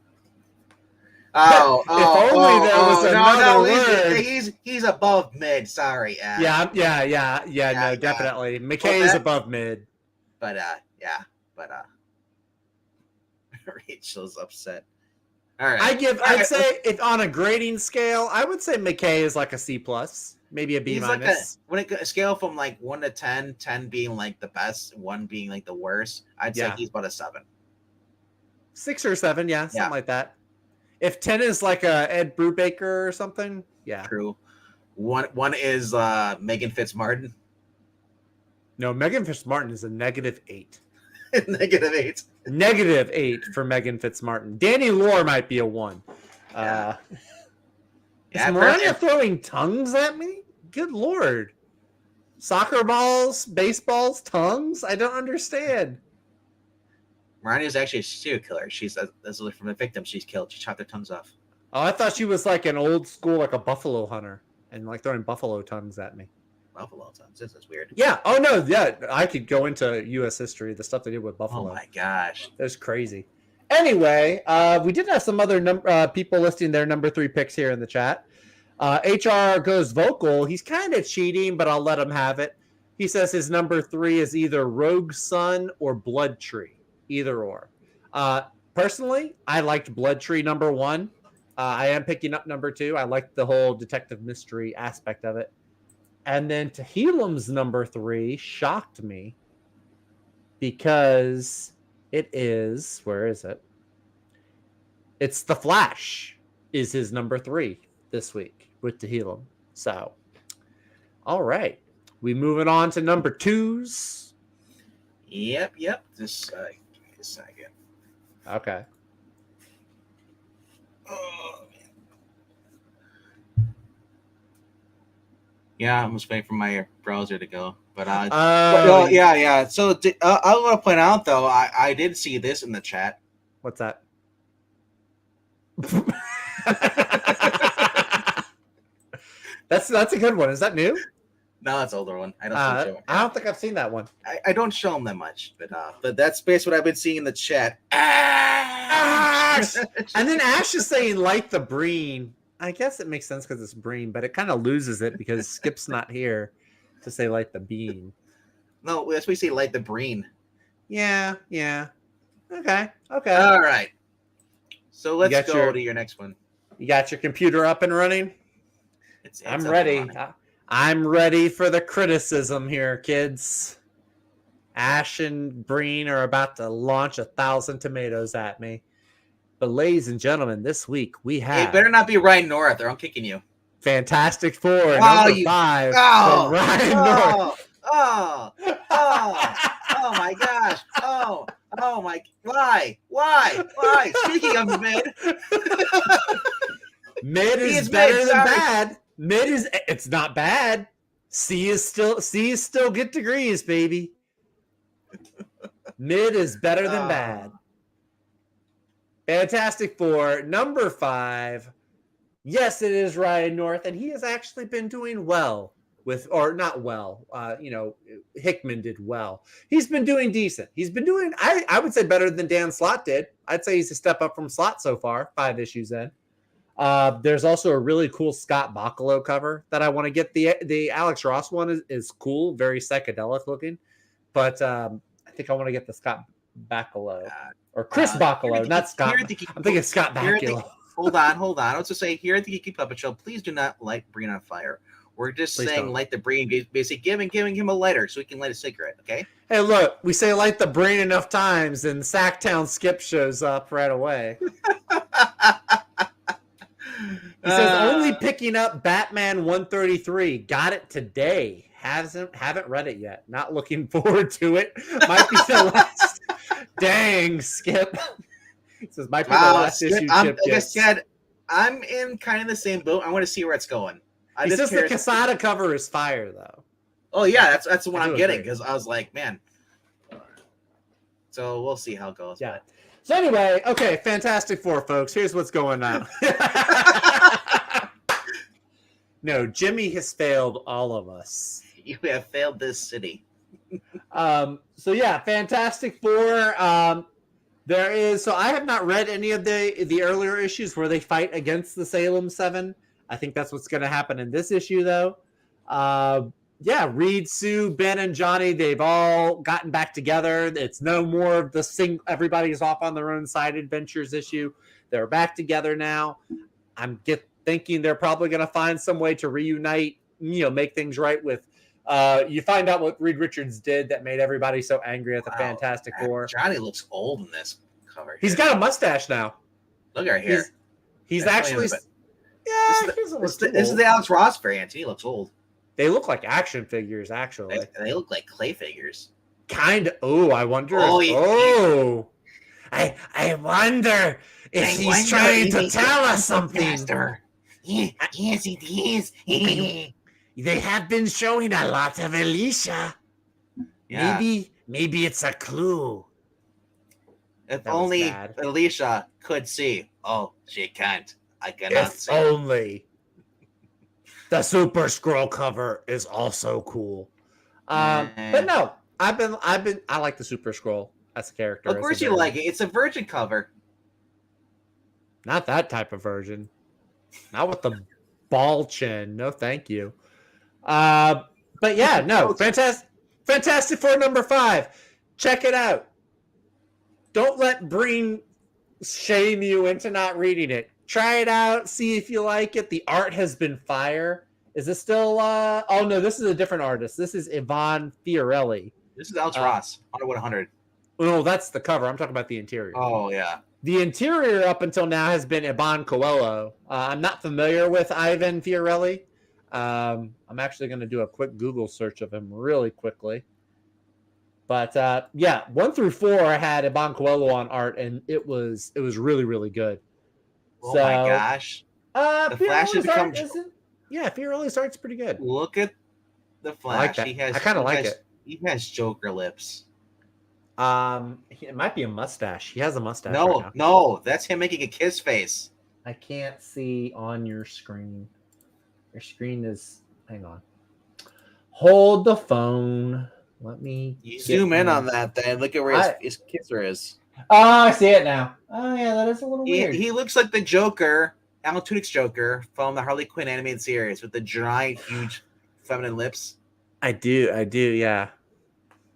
If only there was another word. He's above mid. Sorry. Yeah. No, definitely. MacKay is above mid. But Rachel's upset. All right. I'd say if on a grading scale, I would say MacKay is like a C plus, maybe a B minus. When a scale from like 1 to 10, 10 being like the best, 1 being like the worst, I'd say he's about a 7. 6 or 7, something like that. If 10 is like a Ed Brubaker or something, True. One is Megan Fitzmartin. No, Megan Fitzmartin is a -8. -8. -8 for Megan Fitzmartin. Danny Lore might be a 1. Is Melania throwing tongues at me? Good Lord. Soccer balls, baseballs, tongues? I don't understand. Melania is actually a serial killer. She's from the victims she's killed. She chopped their tongues off. Oh, I thought she was like an old school, like a buffalo hunter and like throwing buffalo tongues at me. Buffalo tongues? This is weird. Yeah. Oh, no. Yeah. I could go into U.S. history, the stuff they did with buffalo. Oh, my gosh. That's crazy. Anyway, we did have some other people listing their number 3 picks here in the chat. HR goes vocal. He's kind of cheating, but I'll let him have it. He says his number 3 is either Rogue Sun or Blood Tree. Either or. Personally, I liked Blood Tree number 1. I am picking up number 2. I like the whole detective mystery aspect of it. And then Tehillim's number 3 shocked me because it is, where is it? It's The Flash is his number 3 this week with Tehillim. So, all right. We moving on to number 2s. Yep. Just give me a second. Okay. Oh, man. Yeah, I'm just waiting for my browser to go. But yeah. So I want to point out though, I did see this in the chat. What's that? That's a good one. Is that new? No, that's an older one. I don't show it. I don't think I've seen that one. I don't show them that much, but that's basically what I've been seeing in the chat. Ash! And then Ash is saying light the Breen. I guess it makes sense because it's Breen, but it kind of loses it because Skip's not here to say light the bean. No, that's what we say light the Breen. Yeah. Okay. All right. So let's go to your next one. You got your computer up and running? It's I'm ready. I'm ready for the criticism here, kids. Ash and Breen are about to launch 1,000 tomatoes at me. But ladies and gentlemen, this week we have... It better not be Ryan North or I'm kicking you. Fantastic Four, number 5 from Ryan North. Oh my gosh. Oh my, why? Speaking of mid. Mid is better than bad. It's not bad. C is still get degrees, baby. Mid is better than bad. Fantastic Four, number 5. Yes, it is Ryan North, and he has actually been doing well with, or not well. Hickman did well. He's been doing decent. He's been doing, I would say, better than Dan Slott did. I'd say he's a step up from Slott so far, 5 issues in. There's also a really cool Scott Bakalo cover that I want to get. The Alex Ross one is cool, very psychedelic looking, but I think I want to get the Scott Bakalo or Chris Bakalo, not Scott. I'm thinking Scott Bakalo. Hold on. I was to say here at the Geeky Puppet Show, please do not light Breen on fire. We're just saying light the Breen, basically giving him a lighter so he can light a cigarette. Okay. Hey, look, we say light the Breen enough times, and Sacktown Skip shows up right away. He says only picking up Batman 133. Got it today. Haven't read it yet. Not looking forward to it. Might be the last. Dang, Skip. He says might be the last issue. Like I said, I'm in kind of the same boat. I want to see where it's going. He says the Quesada cover is fire, though. Oh yeah, that's the one I'm getting because I was like, man. So we'll see how it goes. Yeah. So anyway, okay, Fantastic Four, folks. Here's what's going on. No, Jimmy has failed all of us. You have failed this city. So yeah, Fantastic Four. There is. So I have not read any of the earlier issues where they fight against the Salem 7. I think that's what's going to happen in this issue, though. Yeah, Reed, Sue, Ben, and Johnny, they've all gotten back together. It's no more of the everybody's off on their own side adventures issue. They're back together now. I'm thinking they're probably going to find some way to reunite, make things right with. You find out what Reed Richards did that made everybody so angry at the Fantastic Four. Johnny looks old in this cover. He's got a mustache now. Look right here. He's actually. Yeah, this is the Alex Ross variant. He looks old. They look like action figures, actually. They look like clay figures. Kind of. Oh, I wonder. I wonder if he's trying to tell us something. Yes, it is. They have been showing a lot of Alicia. Yeah. Maybe it's a clue. If only Alicia could see. Oh, she can't. I cannot see. Only. The Super Scroll cover is also cool. But no, I like the Super Scroll as a character. Of course you like it. It's a virgin cover. Not that type of version. Not with the ball chin. No, thank you. But yeah, no. Fantastic Four number 5. Check it out. Don't let Breen shame you into not reading it. Try it out. See if you like it. The art has been fire. Is this still? Oh no, this is a different artist. This is Yvonne Fiorelli. This is Alex Ross. 100. No, that's the cover. I'm talking about the interior. Oh yeah. The interior up until now has been Iban Coelho. I'm not familiar with Ivan Fiorelli. I'm actually going to do a quick Google search of him really quickly. But yeah, 1 through 4 I had Iban Coelho on art, and it was really, really good. Oh my gosh. The Flash has become. Fiorella's art's pretty good. Look at the I Flash. like that. I kind of like it. He has Joker lips. It might be a mustache. He has a mustache. right now. No, that's him making a kiss face. I can't see on your screen. Your screen is. Hang on. Hold the phone. Let me. You zoom in on that. Then look at where his kisser is. Oh, I see it now. Oh yeah, that is a little weird. He looks like the Joker, Alan Tudyk's Joker from the Harley Quinn animated series with the giant, huge, feminine lips. I do. Yeah.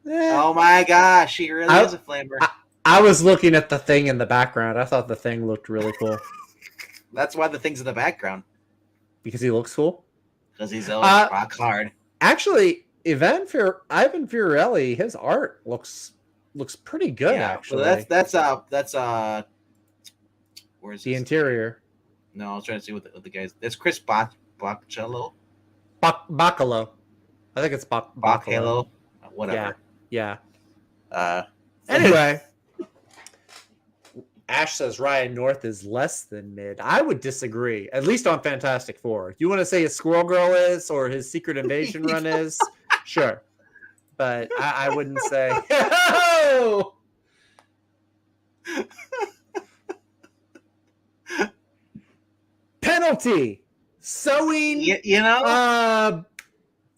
Oh my gosh, he really is a flamer. I was looking at the thing in the background. I thought the thing looked really cool. That's why the thing's in the background. Because he looks cool? Because he's always rock hard. Actually, Ivan Fiorelli, his art looks pretty good. Actually, well, that's where's the interior? No, I was trying to see what the guys. It's Chris Baccello. Bacalo. I think it's Baccello. Whatever. Yeah. Anyway. Ash says Ryan North is less than mid. I would disagree, at least on Fantastic Four. You want to say his Squirrel Girl is or his Secret Invasion run is? Sure. But I wouldn't say. Penalty. Sowing.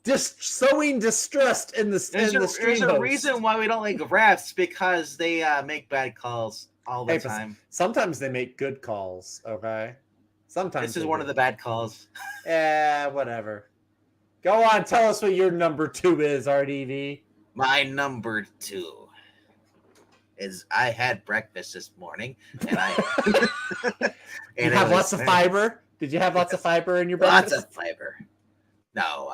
Sowing distrust in the stream. There's a reason why we don't like refs, because they make bad calls all the time. Sometimes they make good calls. Okay. Sometimes this is one of the bad calls. Whatever. Go on, tell us what your number 2 is, RDV. My number 2 is I had breakfast this morning, and you have lots of fiber. Did you have lots of fiber in your breakfast? Lots of fiber. No,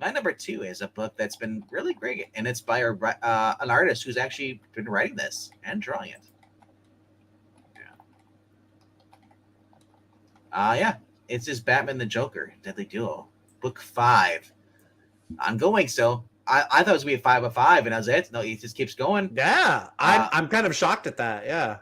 my number 2 is a book that's been really great, and it's by an artist who's actually been writing this and drawing it. It's just Batman the Joker, Deadly Duo, book 5. Ongoing still. I thought it was going to be a 5 of 5, and that was it. No, it just keeps going. Yeah, I'm kind of shocked at that. Yeah.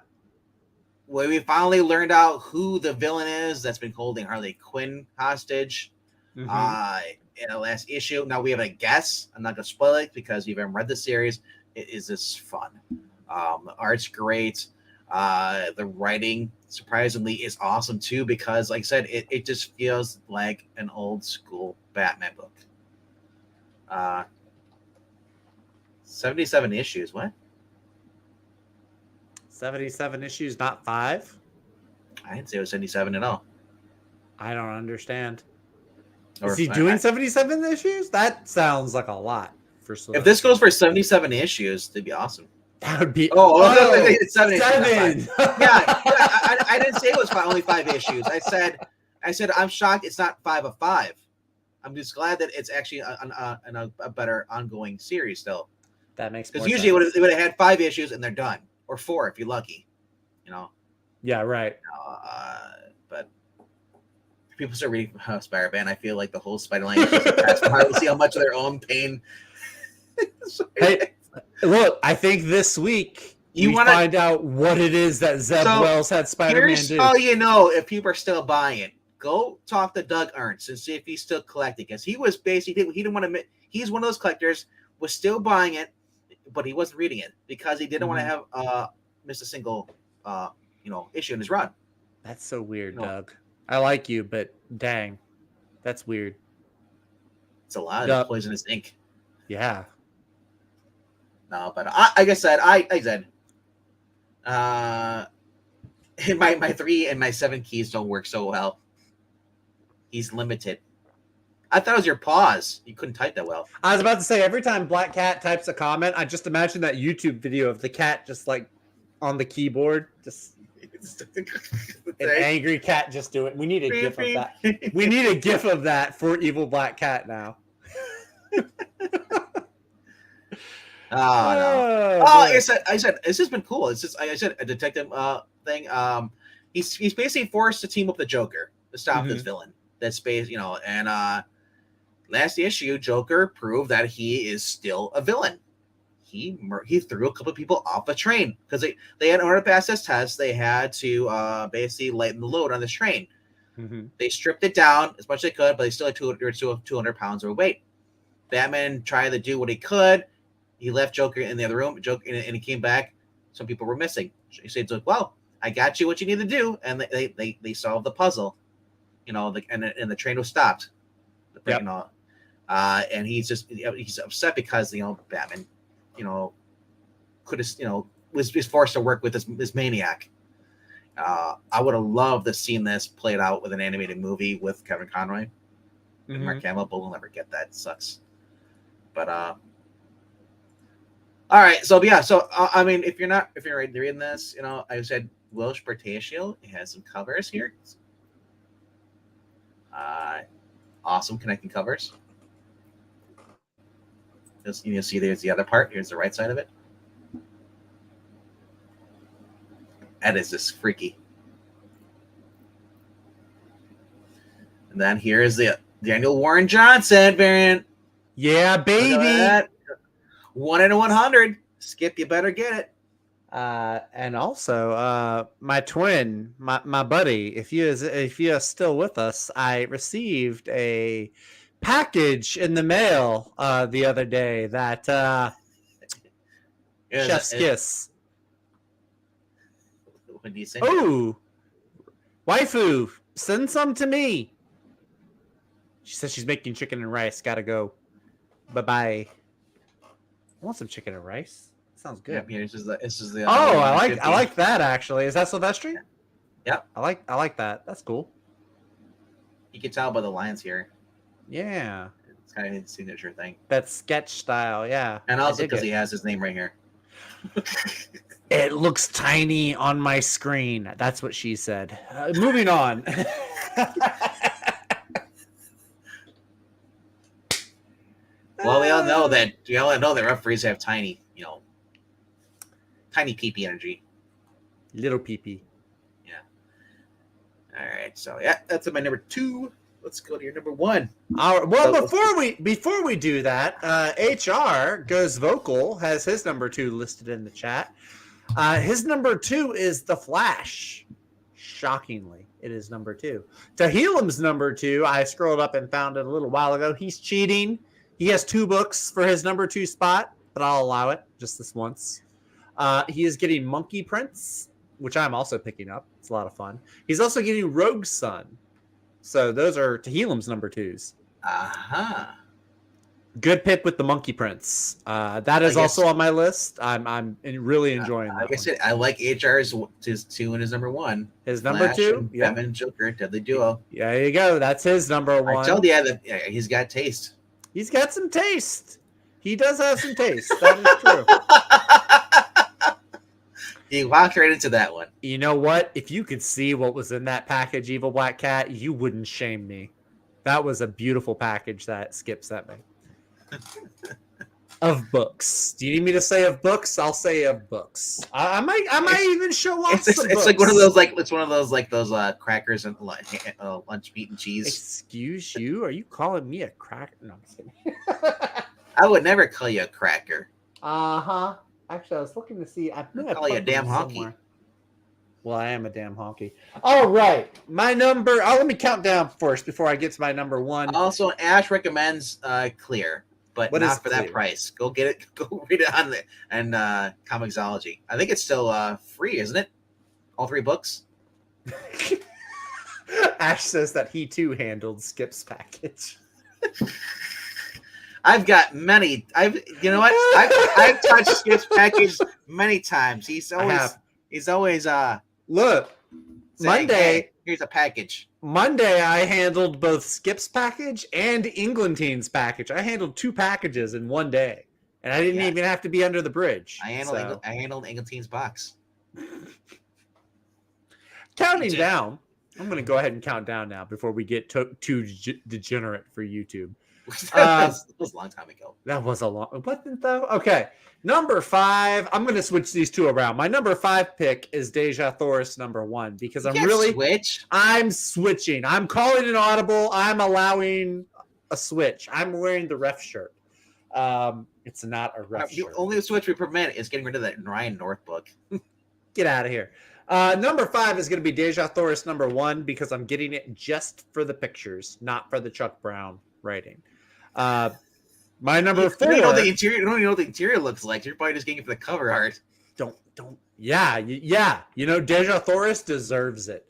Well, we finally learned out who the villain is that's been holding Harley Quinn hostage in the last issue. Now we have a guess. I'm not going to spoil it because you haven't read the series. It is just fun. The art's great. The writing, surprisingly, is awesome, too, because, like I said, it just feels like an old school Batman book. 77 issues. What? 77 issues, not 5? I didn't say it was 77 at all. I don't understand. Is he doing 77 issues? That sounds like a lot. If this goes for 77 issues, that'd be awesome. That would be. It's 7. I didn't say it was only 5 issues. I said I'm shocked it's not 5 of 5. I'm just glad that it's actually a better ongoing series still. That makes because usually it would have had 5 issues and they're done, or 4 if you're lucky. Yeah, right. But if people start reading Spider-Man, I feel like the whole Spider-Man is just a test to see how much of their own pain. Hey, look, I think this week we find out what it is that Zeb Wells had Spider-Man do. Here's how you know if people are still buying it. Go talk to Doug Ernst and see if he's still collecting, because he was basically he didn't want to admit he's one of those collectors was still buying it, but he wasn't reading it because he didn't want to have miss a single issue in his run. That's so weird, Doug. I like you, but dang, that's weird. It's a lot of poisonous ink. Yeah. No, but like I said, my 3 and my 7 keys don't work so well. He's limited. I thought it was your pause. You couldn't type that well. I was about to say, every time Black Cat types a comment, I just imagine that YouTube video of the cat just like on the keyboard, just an angry cat just do it. We need a gif of that. We need a gif of that for Evil Black Cat now. No. I said this has been cool. It's just like I said, a detective thing. He's basically forced to team up the Joker to stop this villain. That's and last issue, Joker proved that he is still a villain. he threw a couple of people off the train because they had in order to pass this test, they had to basically lighten the load on this train. Mm-hmm. They stripped it down as much as they could, but they still had 200 pounds of weight. Batman tried to do what he could. He left Joker in the other room. Joker, and he came back. Some people were missing. He said, "Well, I got you what you need to do," and they solved the puzzle. You know, and the train was stopped. Yep. You know, and he's upset because Batman, could have was forced to work with this maniac. I would have loved to seen this played out with an animated movie with Kevin Conroy and Mark Hamill, but we'll never get that. It sucks. But all right, so yeah, so I mean, if you're reading this, I said Welsh Bertatio. It has some covers here. Awesome connecting covers. You'll see there's the other part. Here's the right side of it. That is just freaky. And then here is the Daniel Warren Johnson variant. Yeah, baby. 1 in 100. Skip, you better get it. And also, my twin, my buddy, if you are still with us, I received a package in the mail the other day that Chef's Kiss. When do you say? Oh, waifu, send some to me. She says she's making chicken and rice. Gotta go. Bye. I want some chicken and rice. Sounds good. Yeah, this is the. Oh, I like that actually. Is that Silvestri? Yeah. I like that. That's cool. You can tell by the lines here. Yeah. It's kind of his signature thing. That sketch style, yeah. And also because he has his name right here. It looks tiny on my screen. That's what she said. Moving on. Well, we all know that referees have tiny pee-pee energy. Little pee-pee. Yeah. All right. So yeah, that's my number 2. Let's go to your number 1. All right. Well, before we do that, HR Goes Vocal has his number 2 listed in the chat. His number 2 is The Flash. Shockingly, it is number 2. Tahilim's number 2, I scrolled up and found it a little while ago. He's cheating. He has 2 books for his number 2 spot, but I'll allow it just this once. He is getting Monkey Prince, which I'm also picking up. It's a lot of fun. He's also getting Rogue Sun. So those are Tahilim's number 2s. Uh-huh. Good pick with the Monkey Prince. That is also on my list. I'm really enjoying that. Like I said, I like HR's 2 and his number 1. His number Flash 2? Yeah. Batman and Joker, deadly duo. Yeah, there you go. That's his number 1. I told you that he's got taste. He's got some taste. He does have some taste. That is true. He walked right into that one. You know what? If you could see what was in that package, Evil Black Cat, you wouldn't shame me. That was a beautiful package that Skip sent me. Of books. Do you need me to say of books? I'll say of books. I might even show off some It's books. like one of those crackers and lunch meat and cheese. Excuse you? Are you calling me a cracker? No, I'm just kidding. I would never call you a cracker. Uh-huh. Actually, I was looking to see. I call you a damn honky. Well, I am a damn honky. All right. My number. Let me count down first before I get to my number 1. Also, Ash recommends Clear, but what not for Clear? That price. Go get it. Go read it on the Comixology. I think it's still free, isn't it? All 3 books. Ash says that he too handled Skip's package. I've got many. You know what? I've touched Skip's package many times. He's always look. saying, Monday. Hey, here's a package. Monday, I handled both Skip's package and Englantine's package. I handled 2 packages in one day, and I didn't even have to be under the bridge. I handled Englantine's box. Counting down. I'm going to go ahead and count down now before we get too degenerate for YouTube. That was a long time ago. That was a long. Wasn't though? Okay. Number 5. I'm going to switch these 2 around. My number 5 pick is Deja Thoris number 1 because I'm switching. I'm calling an audible. I'm allowing a switch. I'm wearing the ref shirt. It's not a rough The shirt. only switch we permit is getting rid of that Ryan North book. Get out of here. Number 5 is going to be Deja Thoris number 1 because I'm getting it just for the pictures, not for the Chuck Brown writing. My number 4. You don't know the interior. You don't even know what the interior looks like. You're probably just getting it for the cover art. Don't. Yeah. You know, Deja Thoris deserves it.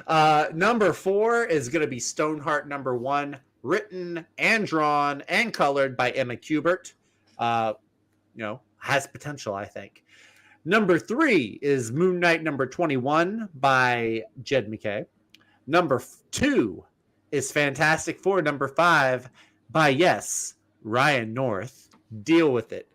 Number 4 is going to be Stoneheart number 1, written and drawn and colored by Emma Kubert. Has potential, I think. Number 3 is Moon Knight number 21 by Jed McKay. Number 2 is Fantastic Four number 5 by, yes, Ryan North. Deal with it.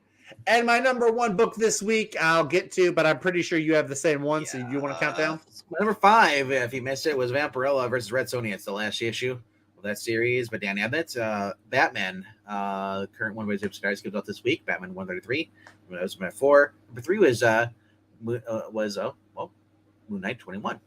And my number 1 book this week I'll get to, but I'm pretty sure you have the same one, so you want to count down? Number 5, if you missed it, was Vampirella versus Red Sonja. It's the last issue of that series by Dan Abnett. Batman, current one with Skies comes out this week. Batman 133. That was my 4. Number 3 was Moon Knight 21.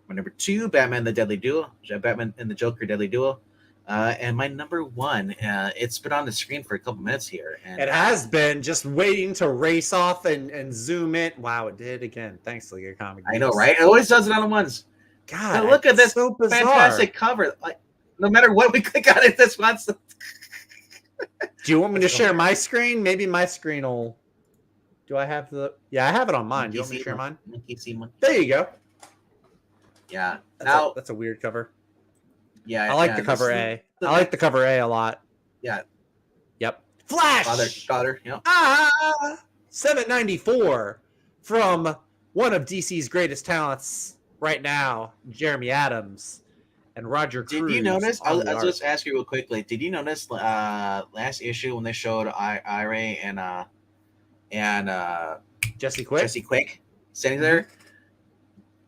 My number 2, Batman the Deadly Duo. Batman and the Joker Deadly Duo. And my number 1, it's been on the screen for a couple minutes here. And it has been just waiting to race off and zoom in. Wow, it did again. Thanks, League of Comic Geeks. I know, right? It always does it on the ones. God, now look at this so fantastic cover. Like, no matter what we click on it, this one's. Do you want me to share my screen? Maybe my screen will. Do I have the? Yeah, I have it on mine. Do you want me to share mine? There you go. Yeah. That's a weird cover. Yeah, I like the cover A. I like the cover A a lot. Yeah. Yep. Flash. Father. Yeah. 794 from one of DC's greatest talents right now, Jeremy Adams and Roger Cruz. Did you notice? I'll just ask you real quickly. Did you notice last issue when they showed Ira and Jesse Quick? Jesse Quick standing there.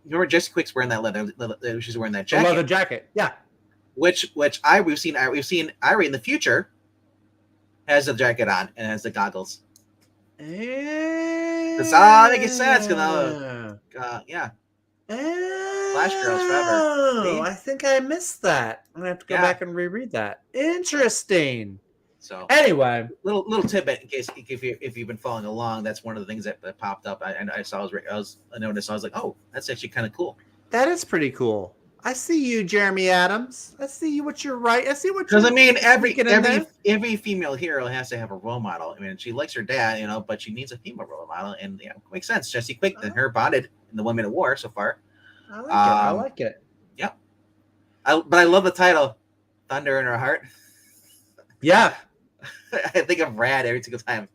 You remember Jesse Quick's wearing that leather? She's wearing that jacket. The leather jacket. Yeah. Which we've seen Ira in the future has the jacket on and has the goggles. That's all making sense. Yeah. Flash Girls forever. Oh, I think I missed that. I'm gonna have to go back and reread that. Interesting. So anyway, little tidbit in case if you've been following along, that's one of the things that popped up. I noticed. I was like, oh, that's actually kind of cool. That is pretty cool. I see you, Jeremy Adams. I see what you're right. I see what you're. Because I mean, every female hero has to have a role model. I mean, she likes her dad, but she needs a female role model, and it makes sense. Jesse Quick and her bonded in the Women at War so far. I like it. Yep. But I love the title, Thunder in Her Heart. Yeah. I think of Rad every single time.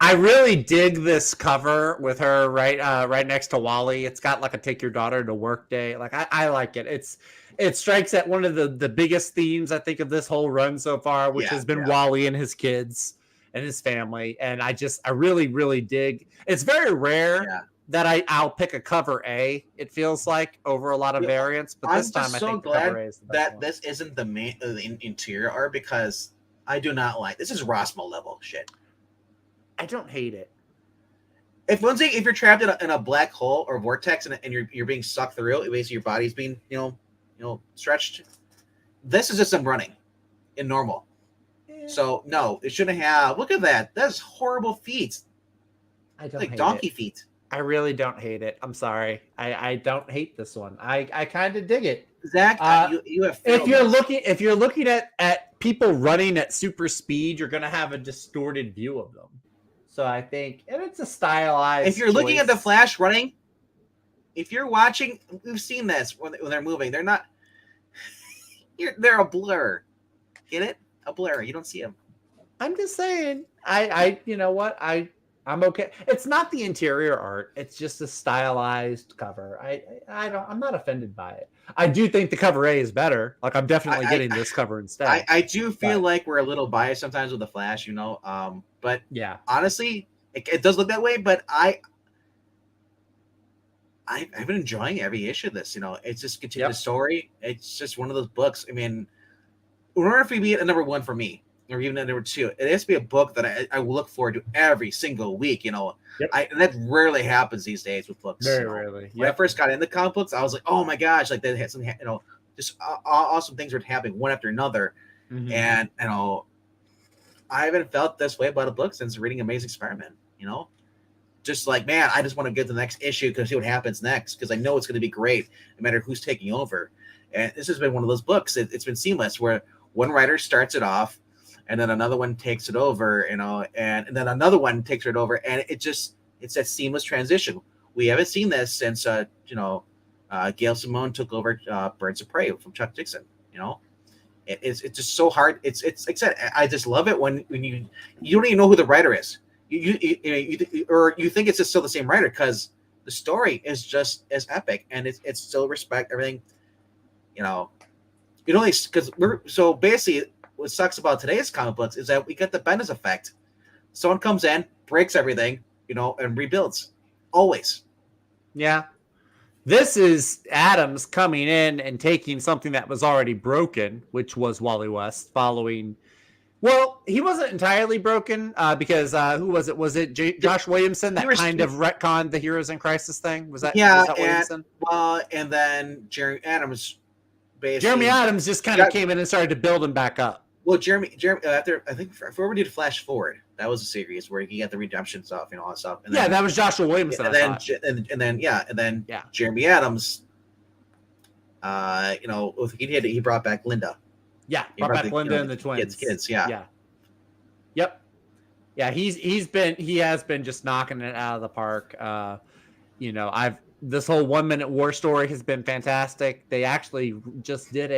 I really dig this cover with her right next to Wally. It's got like a take your daughter to work day. Like I like it. It strikes at one of the biggest themes I think of this whole run so far, which has been Wally and his kids and his family. And I really, really dig. It's very rare that I'll pick a cover A. It feels like over a lot of variants, but this time I think the cover A is the best one. This isn't the main interior art because I do not like this. Is Rossmo level shit. I don't hate it. If you're trapped in a black hole or vortex and you're being sucked through, basically your body's being stretched. This is just them running in normal. Yeah. So no, it shouldn't have. Look at that. That's horrible feet. I don't like donkey feet. I really don't hate it. I'm sorry. I don't hate this one. I kind of dig it. Zach, you have. If you're looking at people running at super speed, you're gonna have a distorted view of them. So I think, and it's a stylized. If you're looking at the Flash running, if you're watching, we've seen this when they're moving. They're not. They're a blur. Get it? A blur. You don't see them. I'm just saying. You know what? I'm okay. It's not the interior art. It's just a stylized cover. I'm not offended by it. I do think the cover A is better. Like I'm definitely getting this cover instead. I do feel like we're a little biased sometimes with the Flash, But yeah, honestly, it does look that way. But I've been enjoying every issue of this. It's just continued story. It's just one of those books. I mean, in order for it to be a number 1 for me, or even a number 2, it has to be a book that I will look forward to every single week. And that rarely happens these days with books. Very rarely. When I first got into comic books, I was like, oh my gosh, like they had some, just awesome things were happening one after another. Mhm. And I haven't felt this way about a book since reading Amazing Spider-Man. Just like, man, I just want to get to the next issue because see what happens next because I know it's going to be great no matter who's taking over. And this has been one of those books. It's been seamless where one writer starts it off, and then another one takes it over, and then another one takes it over, and it's that seamless transition. We haven't seen this since Gail Simone took over Birds of Prey from Chuck Dixon. It's just so hard. It's like I said, I just love it when you don't even know who the writer is. You think it's just still the same writer because the story is just as epic and it's still respect everything. Because we're so basically what sucks about today's comic books is that we get the Bendis effect. Someone comes in, breaks everything, and rebuilds. Always. Yeah. This is Adams coming in and taking something that was already broken, which was Wally West, following. Well, he wasn't entirely broken because who was it? Was it Josh Williamson that kind of retconned the Heroes in Crisis thing? Was that Williamson? And then Jeremy Adams. Jeremy Adams just kind of came in and started to build him back up. Well, Jeremy, after I think before we did Flash Forward, that was a series where he got the redemption stuff, all that stuff. And then, that was Joshua Williamson. And then Jeremy Adams. He brought back Linda. Yeah, brought back Linda and the twins. Kids, yeah. Yep. Yeah, he has been just knocking it out of the park. This whole 1 Minute War story has been fantastic. They actually just did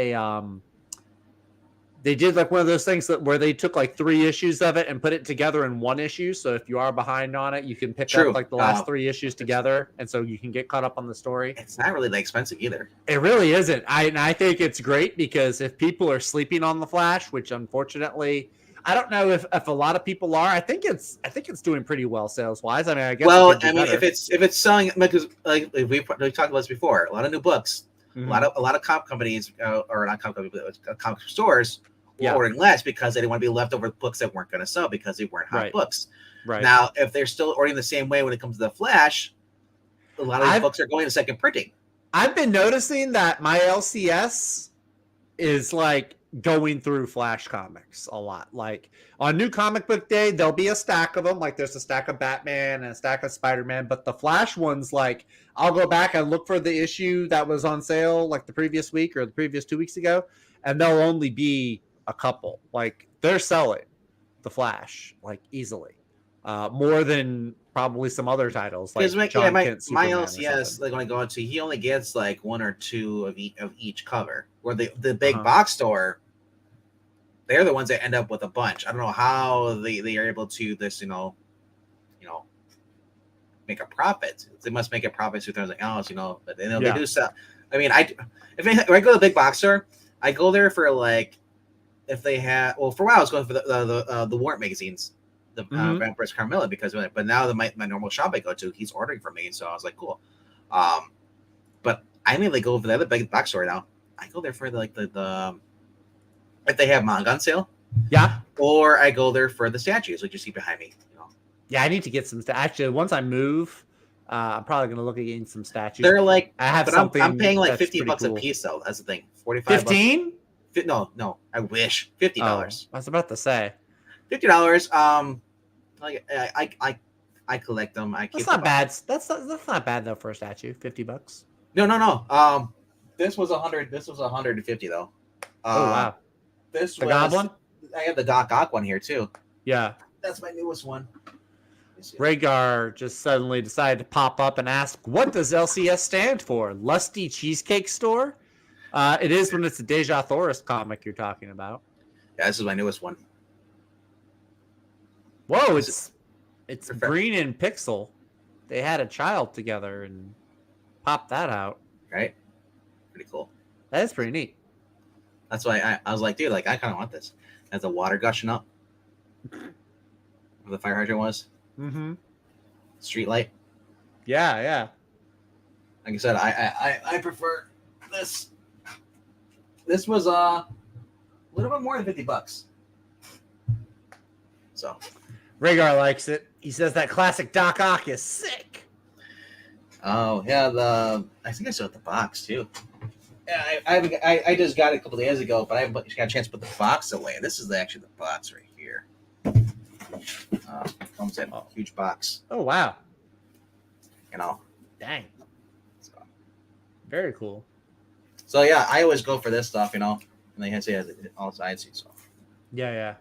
they did like one of those things where they took like 3 issues of it and put it together in one issue. So if you are behind on it, you can pick up like the last 3 issues together, and so you can get caught up on the story. It's not really that expensive either. It really isn't. I think it's great because if people are sleeping on the Flash, which unfortunately I don't know if a lot of people are, I think it's doing pretty well sales wise. I mean, I guess. Well, I mean, if it's selling, because like we talked about this before, a lot of new books, a lot of comic companies or not comic companies, but comic stores were ordering less because they didn't want to be left over with books that weren't going to sell because they weren't hot books. Right now, if they're still ordering the same way when it comes to the Flash, a lot of these books are going to second printing. I've been noticing that my LCS is like going through Flash comics a lot. Like on New Comic Book Day, there'll be a stack of them. Like there's a stack of Batman and a stack of Spider-Man, but the Flash ones, like I'll go back and look for the issue that was on sale like the previous week or the previous 2 weeks ago, and there'll only be a couple. Like they're selling the Flash like easily, more than probably some other titles. Like my LCS, like when I go into, he only gets like 1 or 2 of each cover. Where the big box store, they're the ones that end up with a bunch. I don't know how they are able to make a profit. They must make a profit through something else, but they do sell. I mean, if I go to the big box store, I go there for like if they have. Well, for a while I was going for the Warrant magazines, the Vampires Carmilla, but now my normal shop I go to, he's ordering for me, so I was like, cool. But I mainly go over the other big box store now. I go there for the if they have manga on sale. Yeah. Or I go there for the statues, like you see behind me. Yeah, I need to get some. Actually, once I move, I'm probably going to look at getting some statues. They're like, I have something. I'm paying like $50 a piece though. That's the thing. 45. 15? No. I wish $50. I was about to say $50. Like I collect them. That's not bad. That's not bad though for a statue. $50. No. This was 100. This was 150 though. Oh wow! This the Goblin. I have the Doc Ock one here too. Yeah, that's my newest one. Rhaegar just suddenly decided to pop up and ask, "What does LCS stand for? Lusty Cheesecake Store?" It is when it's a Deja Thoris comic you're talking about. Yeah, this is my newest one. Whoa! It's Green and Pixel. They had a child together and popped that out. Right. Pretty cool. That is pretty neat. That's why I was like, dude, like I kind of want this. As the water gushing up, where the fire hydrant was. Mm-hmm. Street light. Yeah. Like I said, I prefer this. This was a little bit more than $50. So, Rhaegar likes it. He says that classic Doc Ock is sick. Oh yeah, I think I still have the box too. I just got it a couple days ago, but I haven't got a chance to put the box away. This is actually the box right here. Comes in a huge box, Oh wow, you know. dang, So, very cool. so yeah, I always go for this stuff, you know. And they had to say all sides, so. Yeah.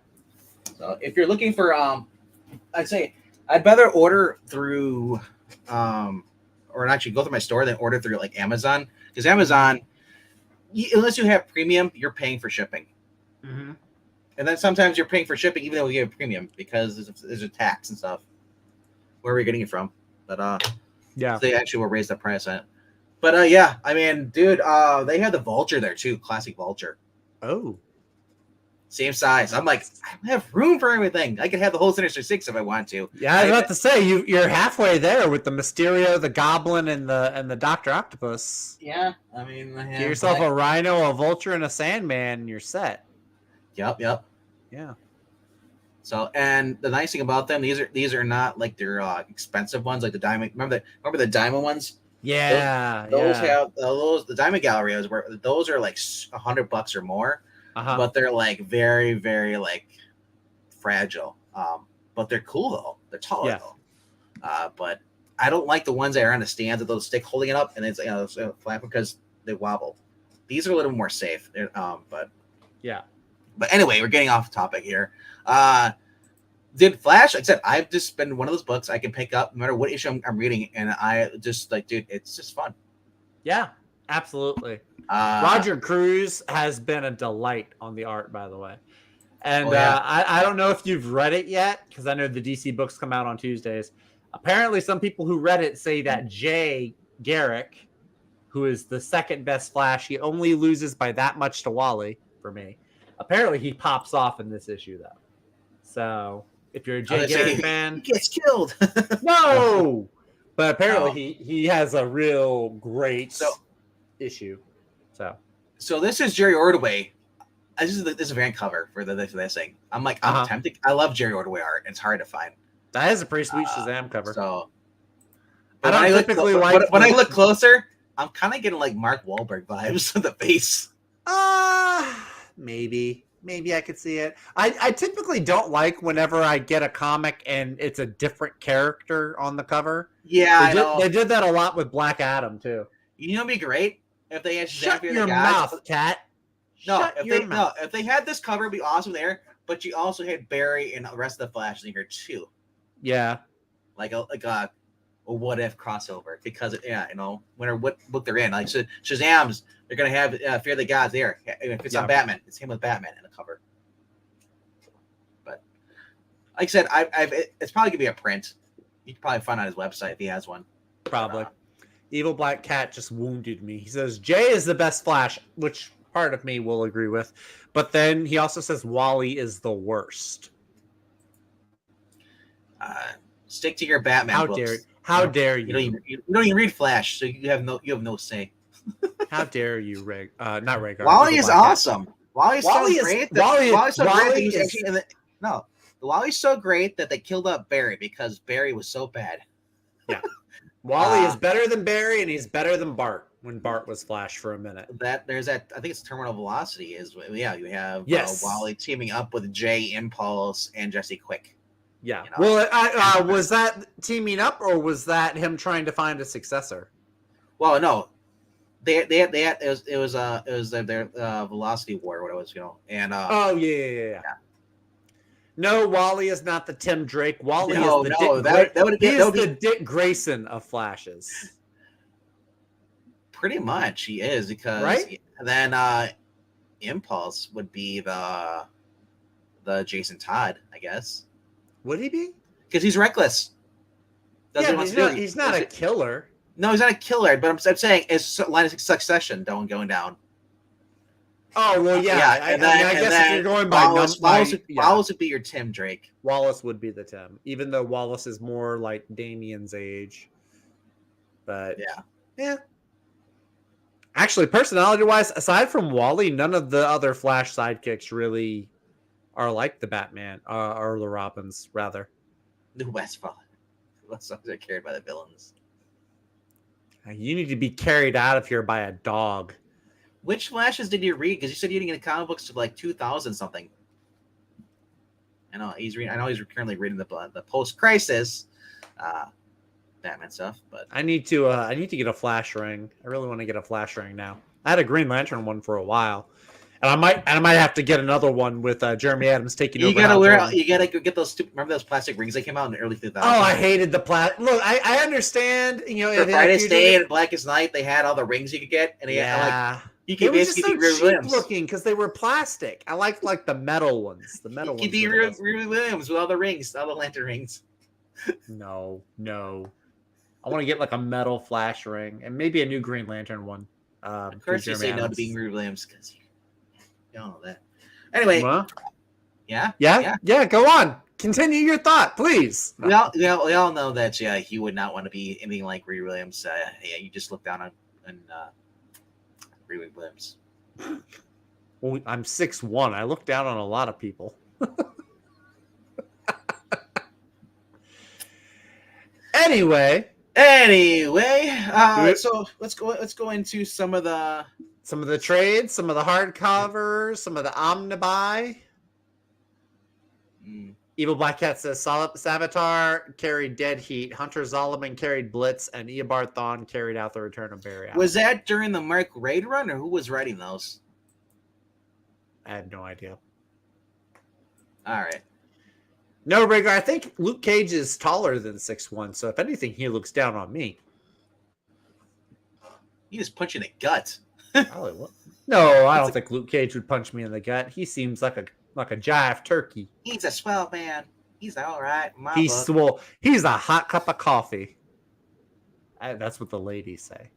So if you're looking for, I'd say I'd rather order through, or actually go through my store than order through like Amazon, because Amazon, unless you have premium, you're paying for shipping, Mm-hmm. and then sometimes you're paying for shipping even though you have premium because there's a tax and stuff. Where are we getting it from? But Yeah. they actually will raise the price on it. But yeah, I mean, dude, they had the Vulture there too, classic Vulture. Oh. Same size. I'm like, I have room for everything. I could have the whole Sinister Six if I want to. Yeah, I was about to say you're halfway there with the Mysterio, the Goblin, and the Doctor Octopus. Yeah, I mean, Get yourself a Rhino, a Vulture, and a Sandman, and you're set. Yep. Yeah. So, and the nice thing about them, these are not like they're expensive ones, like the diamond. Remember the diamond ones? Yeah. Those have the diamond galleries where those are like $100 or more, but they're like very, very like fragile. But they're cool though. They're taller though. But I don't like the ones that are on the stands with those stick holding it up and it's flat because they wobble. These are a little more safe. But yeah. But anyway, we're getting off topic here. Did Flash, like I said, I've just been one of those books I can pick up no matter what issue I'm reading, and I just like, dude, it's just fun. Yeah, absolutely. Roger Cruz has been a delight on the art, by the way. And I don't know if you've read it yet, because I know the DC books come out on Tuesdays. Apparently, some people who read it say that Jay Garrick, who is the second best Flash, he only loses by that much to Wally for me. Apparently, he pops off in this issue, though. So, if you're a Jay Garrick fan, he gets killed. No, but apparently he has a real great issue. So this is Jerry Ordway. This is a variant cover for this thing. I'm like, I'm tempted. I love Jerry Ordway art. It's hard to find. That is a pretty sweet Shazam cover. So, when I look closer, I'm kind of getting like Mark Wahlberg vibes on the face. Maybe I could see it. I typically don't like whenever I get a comic and it's a different character on the cover. Yeah, they did that a lot with Black Adam too. You know, it'd be great if they had Shut your mouth, cat. If they had this cover, it'd be awesome there. But you also had Barry and the rest of the Flash in here too. Yeah, like a what if crossover because what book they're in. Like Shazam's, they're gonna have Fear the Gods there. If it's on Batman, it's him with Batman in the cover. But like I said, it's probably gonna be a print. You can probably find on his website if he has one. Probably. Evil Black Cat just wounded me. He says Jay is the best Flash, which part of me will agree with, but then he also says Wally is the worst. Stick to your Batman books. How dare you? You don't even read Flash, so you have no say. How dare you, not Rhaegar. Wally is awesome. Wally's so great. Wally's so great that they killed up Barry because Barry was so bad. Yeah. Wally is better than Barry, and he's better than Bart when Bart was Flash for a minute. There's that. I think it's Terminal Velocity. You have Wally teaming up with Jay, Impulse, and Jesse Quick. Yeah. Well, was that teaming up, or was that him trying to find a successor? Well, no. It was their Velocity War, what it was, and yeah. No, Wally is not the Tim Drake. Wally is the Dick Grayson of Flashes. Pretty much, he is because then Impulse would be the Jason Todd, I guess. Would he be? Because he's reckless. He's not a killer. No, he's not a killer. But I'm saying it's line of succession going down. Oh well, yeah. I guess if you're going by Wallace would be your Tim Drake. Wallace would be the Tim, even though Wallace is more like Damian's age. But yeah. Actually, personality-wise, aside from Wally, none of the other Flash sidekicks really are like the Batman or the Robins, rather. The Westfall. Those songs are carried by the villains. You need to be carried out of here by a dog. Which Flashes did you read? Because you said you didn't get comic books to like 2000 something. I know he's reading. I know he's currently reading the post-crisis Batman stuff. But I need to get a Flash ring. I really want to get a Flash ring now. I had a Green Lantern one for a while, and I might have to get another one with Jeremy Adams taking over. You gotta get those. Remember those plastic rings that came out in the early 2000s? Oh, I hated the plastic. Look, I understand. You know, for Brightest Day and Blackest Night, they had all the rings you could get, and you could basically be Riri Williams looking because they were plastic. I liked like the metal ones. The metal ones. You could be Riri Williams with all the rings, all the lantern rings. No. I want to get like a metal Flash ring and maybe a new Green Lantern one. Of course, you say no to being Riri Williams because you don't know that. Anyway, yeah. Go on. Continue your thought, please. We all know that he would not want to be anything like Riri Williams. You just look down on Riri Williams. Well, I'm 6'1". I look down on a lot of people. Anyway, so let's go into some of the trades, some of the hardcovers, some of the omnibuy. Evil Black Cat says Savitar carried Dead Heat, Hunter Zolomon carried Blitz, and Eobard Thawne carried out the Return of Barry Allen. Was that during the Mark Raid run, or who was writing those? I have no idea. All right. No, Rigger, I think Luke Cage is taller than 6'1", so if anything, he looks down on me. He just punched you in the gut. No, I don't think Luke Cage would punch me in the gut. He seems like a jive turkey. He's a swell man. He's all right. He's a hot cup of coffee. That's what the ladies say.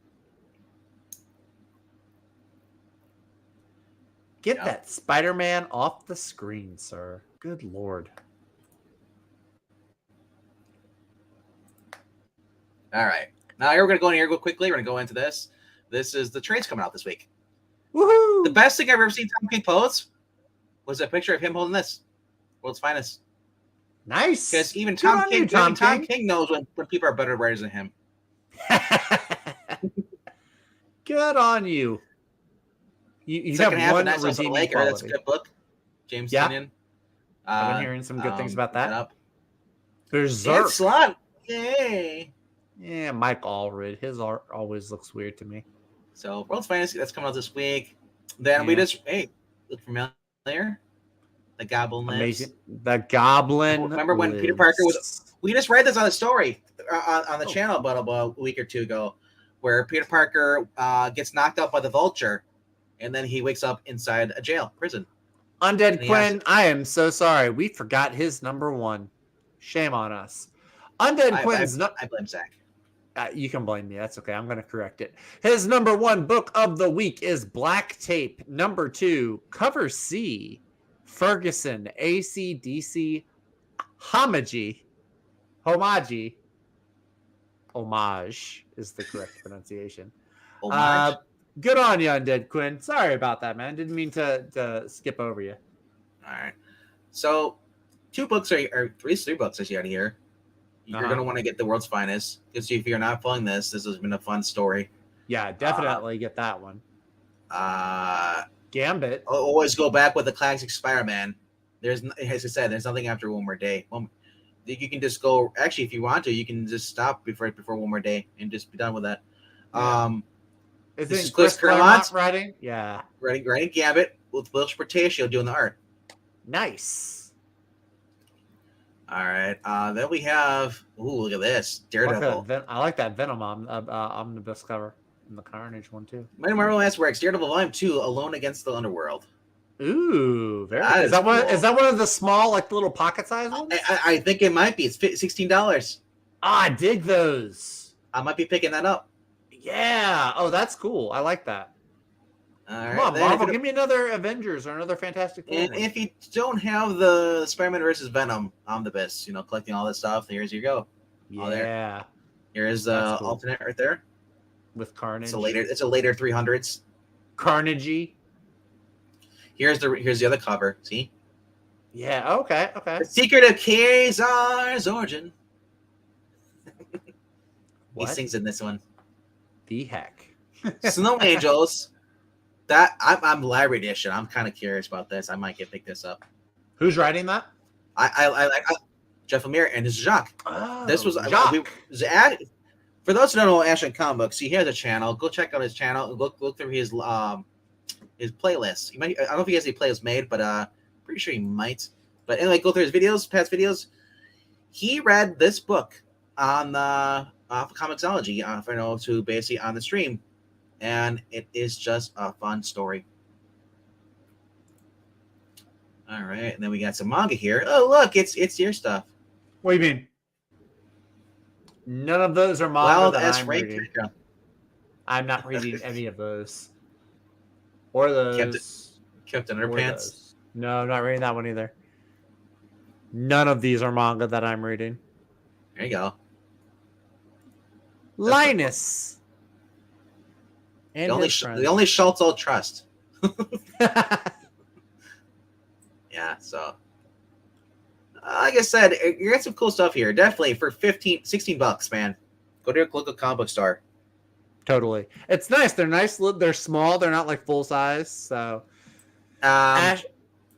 Get that Spider-Man off the screen, sir. Good Lord. All right. Now we're going to go in here real quickly. We're going to go into this. This is the trades coming out this week. Woohoo! The best thing I've ever seen Tom King pose was a picture of him holding this. World's Finest. Nice. Because even Tom King knows when people are better writers than him. Good on you. You Second have one half of redeeming Laker. quality. That's a good book. James Tynion. I've been hearing some good things about that. There's Berserk. Slot. Yay. Yeah, Mike Allred. His art always looks weird to me. So World's Finest, that's coming out this week. Then we just look familiar. The Goblin Lives. Amazing. The Goblin. Remember when lives. Peter Parker was? We just read this on the story on the channel about a week or two ago, where Peter Parker gets knocked out by the Vulture, and then he wakes up inside a prison. Undead Quinn, I am so sorry. We forgot his number one. Shame on us. Undead Quinn's. I blame Zach. You can blame me. That's okay. I'm going to correct it. His number one book of the week is Black Tape. Number 2, cover C, Ferguson, AC/DC, Homage is the correct pronunciation. Good on you, Undead Quinn. Sorry about that, man. Didn't mean to skip over you. All right. So 2 books or 3 books I see out of here. You're going to want to get the World's Finest. Because if you're not following this has been a fun story. Yeah, definitely get that one. Gambit. Always go back with the classic Spider-Man. As I said, there's nothing after One More Day. You can just go. Actually, if you want to, you can just stop before One More Day and just be done with that. Yeah. Is it Chris Claremont writing? Yeah. Writing Gambit with Will Portacio doing the art. Nice. All right. Then we have. Ooh, look at this. Daredevil. I like that Venom omnibus cover. And the Carnage one too. Mighty Marvel Last Works, Daredevil Volume 2, Alone Against the Underworld. Ooh, very good. Is that one of the small, like the little pocket size ones? I think it might be. It's $16. I dig those. I might be picking that up. Yeah. Oh, that's cool. I like that. All right. Come on, Marvel, give me another Avengers or another Fantastic Four. And if you don't have the Spider-Man versus Venom omnibus, collecting all this stuff, here's you go. Yeah. Here's the alternate right there. With Carnage. It's a later 300s. Carnage. Here's the other cover. See? Yeah. Okay. The Secret of Kazar's Origin. He sings in this one. The heck. Snow Angels. I'm library edition. I'm kind of curious about this. I might pick this up. Who's writing that? I like Jeff Lemire and this is Jacques. Oh, This was Jacques. For those who don't know Ashton Comic Books, he has a channel. Go check out his channel. Look through his playlists. I don't know if he has any playlists made, but pretty sure he might. But anyway, go through his videos, past videos. He read this book on the Comixology for those who basically on the stream, and it is just a fun story. All right, and then we got some manga here. Oh, look, it's your stuff. What do you mean? None of those are manga Wild that S. I'm Rank. reading. I'm not reading any of those. Or those. Captain or Underpants. those. No, I'm not reading that one either. None of these are manga that I'm reading. There you go. Linus. And The only Schultz I'll trust. Yeah, so like I said, you got some cool stuff here. Definitely for $16, man. Go to your local comic book store. Totally. It's nice. They're nice. They're small. They're not like full size. So Ash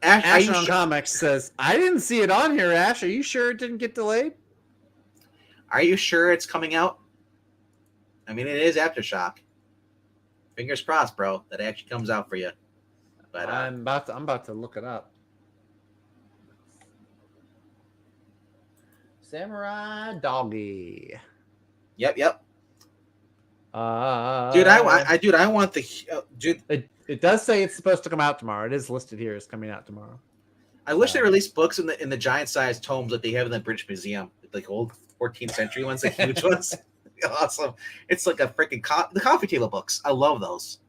on Comics says, I didn't see it on here, Ash. Are you sure it didn't get delayed? Are you sure it's coming out? I mean, it is Aftershock. Fingers crossed, bro, that it actually comes out for you. But I'm about to look it up. Samurai Doggy. Yep. Dude, I want the dude. It does say it's supposed to come out tomorrow. It is listed here as coming out tomorrow. I wish they released books in the giant sized tomes that they have in the British Museum, like old 14th century ones, like huge ones. Awesome! It's like a freaking the coffee table books. I love those.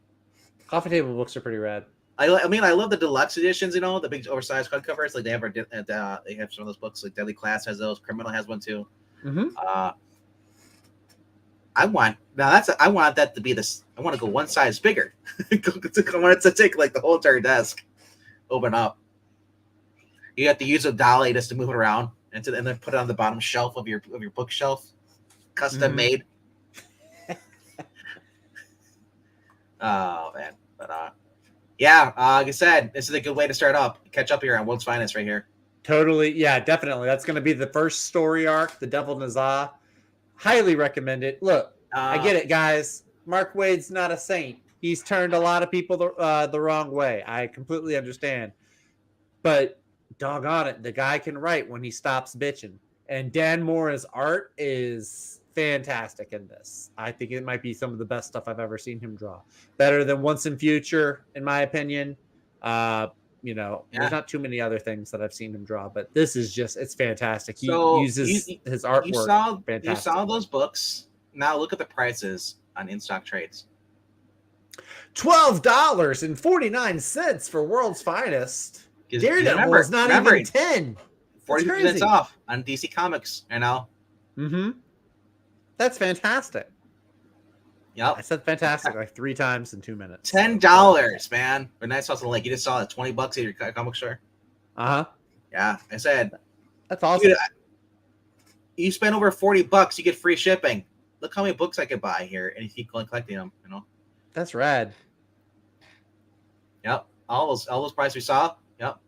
Coffee table books are pretty rad. I mean, I love the deluxe editions. You know, the big oversized covers. Like they have they have some of those books. Like Deadly Class has those. Criminal has one too. Mm-hmm. I want that to be this. I want to go one size bigger. I want it to take like the whole entire desk, open up. You have to use a dolly just to move it around, and then put it on the bottom shelf of your bookshelf, custom made. Oh man, but yeah, like I said, this is a good way to start up. Catch up here on World's Finest right here. Totally, yeah, definitely. That's going to be the first story arc, The Devil Nazar. Highly recommend it. Look, I get it, guys. Mark Waid's not a saint. He's turned a lot of people the wrong way. I completely understand. But doggone it, the guy can write when he stops bitching. And Dan Mora's art is fantastic in this. I think it might be some of the best stuff I've ever seen him draw. Better than Once and Future, in my opinion. There's not too many other things that I've seen him draw, but this is it's fantastic. He uses his artwork. You saw those books. Now look at the prices on in-stock trades. $12.49 for World's Finest. Daredevil is not even 10. 40% off on DC Comics. Mm-hmm. That's fantastic. Yep. I said fantastic like 3 times in 2 minutes. $10, man. But nice also like you just saw the $20 at your comic store. Uh-huh. Yeah. I said that's awesome. Dude, you spend over $40, you get free shipping. Look how many books I could buy here and you keep collecting them, That's rad. Yep. All those prices we saw. Yep.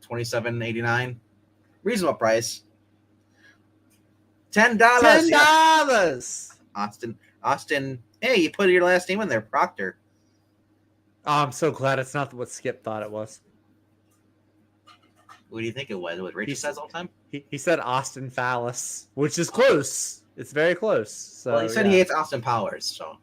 $27.89. Reasonable price. $10. $10. Austin, hey, you put your last name in there, Proctor. Oh, I'm so glad it's not what Skip thought it was. What do you think it was? What Rachel says all the time? He said Austin Phallus, which is close. It's very close. So he said he hates Austin Powers, so.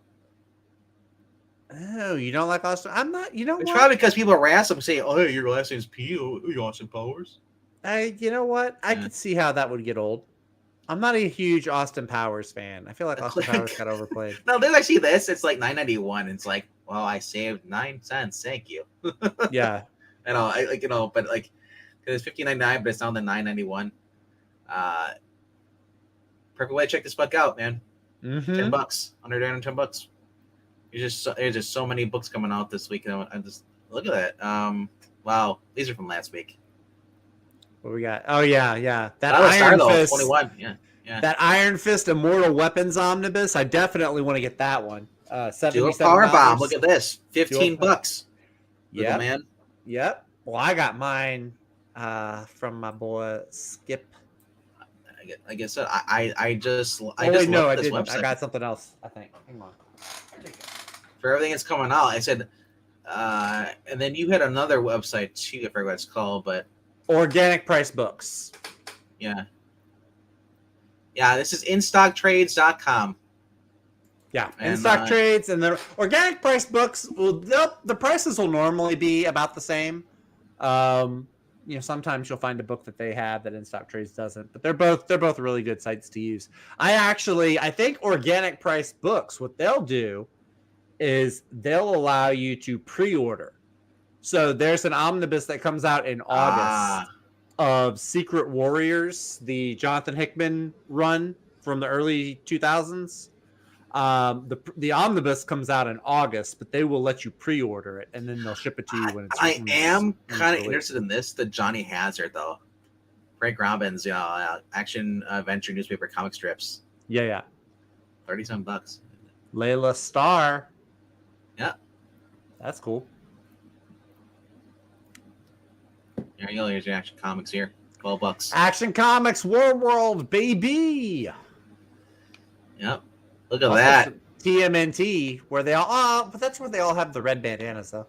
Oh, you don't like Austin? I'm not. You know it's what? Probably because people harass him and say, "Oh, your last name's P. You Austin Powers." You know what? I could see how that would get old. I'm not a huge Austin Powers fan. I feel like Austin Powers got overplayed. No, then I see this. It's like $9.91. It's like, well, I saved 9 cents. Thank you. Yeah. But like, it's $15.99, but it's down to $9.91. Perfect way to check this book out, man. Mm-hmm. $10, under $10. There's just so many books coming out this week. I just look at that. Wow, these are from last week. What we got? Oh yeah. That Iron Iron Fist 21. Yeah. That Iron Fist Immortal Weapons Omnibus. I definitely want to get that one. Do a $77. power bomb. Look at this. 15 Do a- bucks. Little Yep. man. Yep. Well, I got mine from my boy Skip. I guess so. I just Oh, just wait, no, love I this didn't. I website got something else, I think. Hang on. for everything that's coming out. I said, and then you had another website too. I forget what it's called, but Organic Price Books. yeah. This is InStockTrades.com. Yeah, And, in stock trades and the organic price books. Well, the prices will normally be about the same. Sometimes you'll find a book that they have that in stock trades doesn't, but they're both really good sites to use. I think organic price books, what they'll do is they'll allow you to pre-order. So there's an omnibus that comes out in August of Secret Warriors, the Jonathan Hickman run from the early 2000s. The omnibus comes out in August, but they will let you pre-order it and then they'll ship it to you when it's. I am kind of interested in this. The Johnny Hazard though, Frank Robbins, action adventure newspaper comic strips. Yeah. $37. Layla Starr. Yeah, that's cool. There you go. Here's your Action Comics here. $12. Action Comics World, baby. Yep. Look at that. TMNT, where they all but that's where they all have the red bandanas though.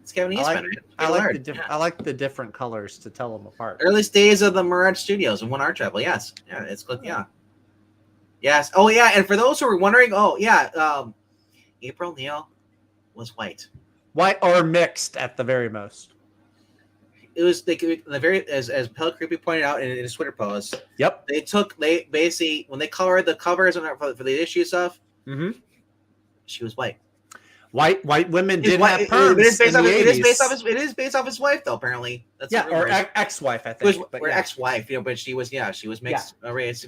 It's Kevin Eastman. I like the different colors to tell them apart. Earliest days of the Mirage Studios and One Art Travel. Yes. Yeah, it's good. Yeah. Yes. Oh yeah, and for those who were wondering, April O'Neil was white. White or mixed at the very most. It was the very as Pell Creepy pointed out in his Twitter post. Yep. They basically when they colored the covers for the issue stuff. Mm-hmm. She was white. White women did have perms. It is based off his wife though. Apparently, that's or ex-wife. I think. Ex-wife. But she was mixed race.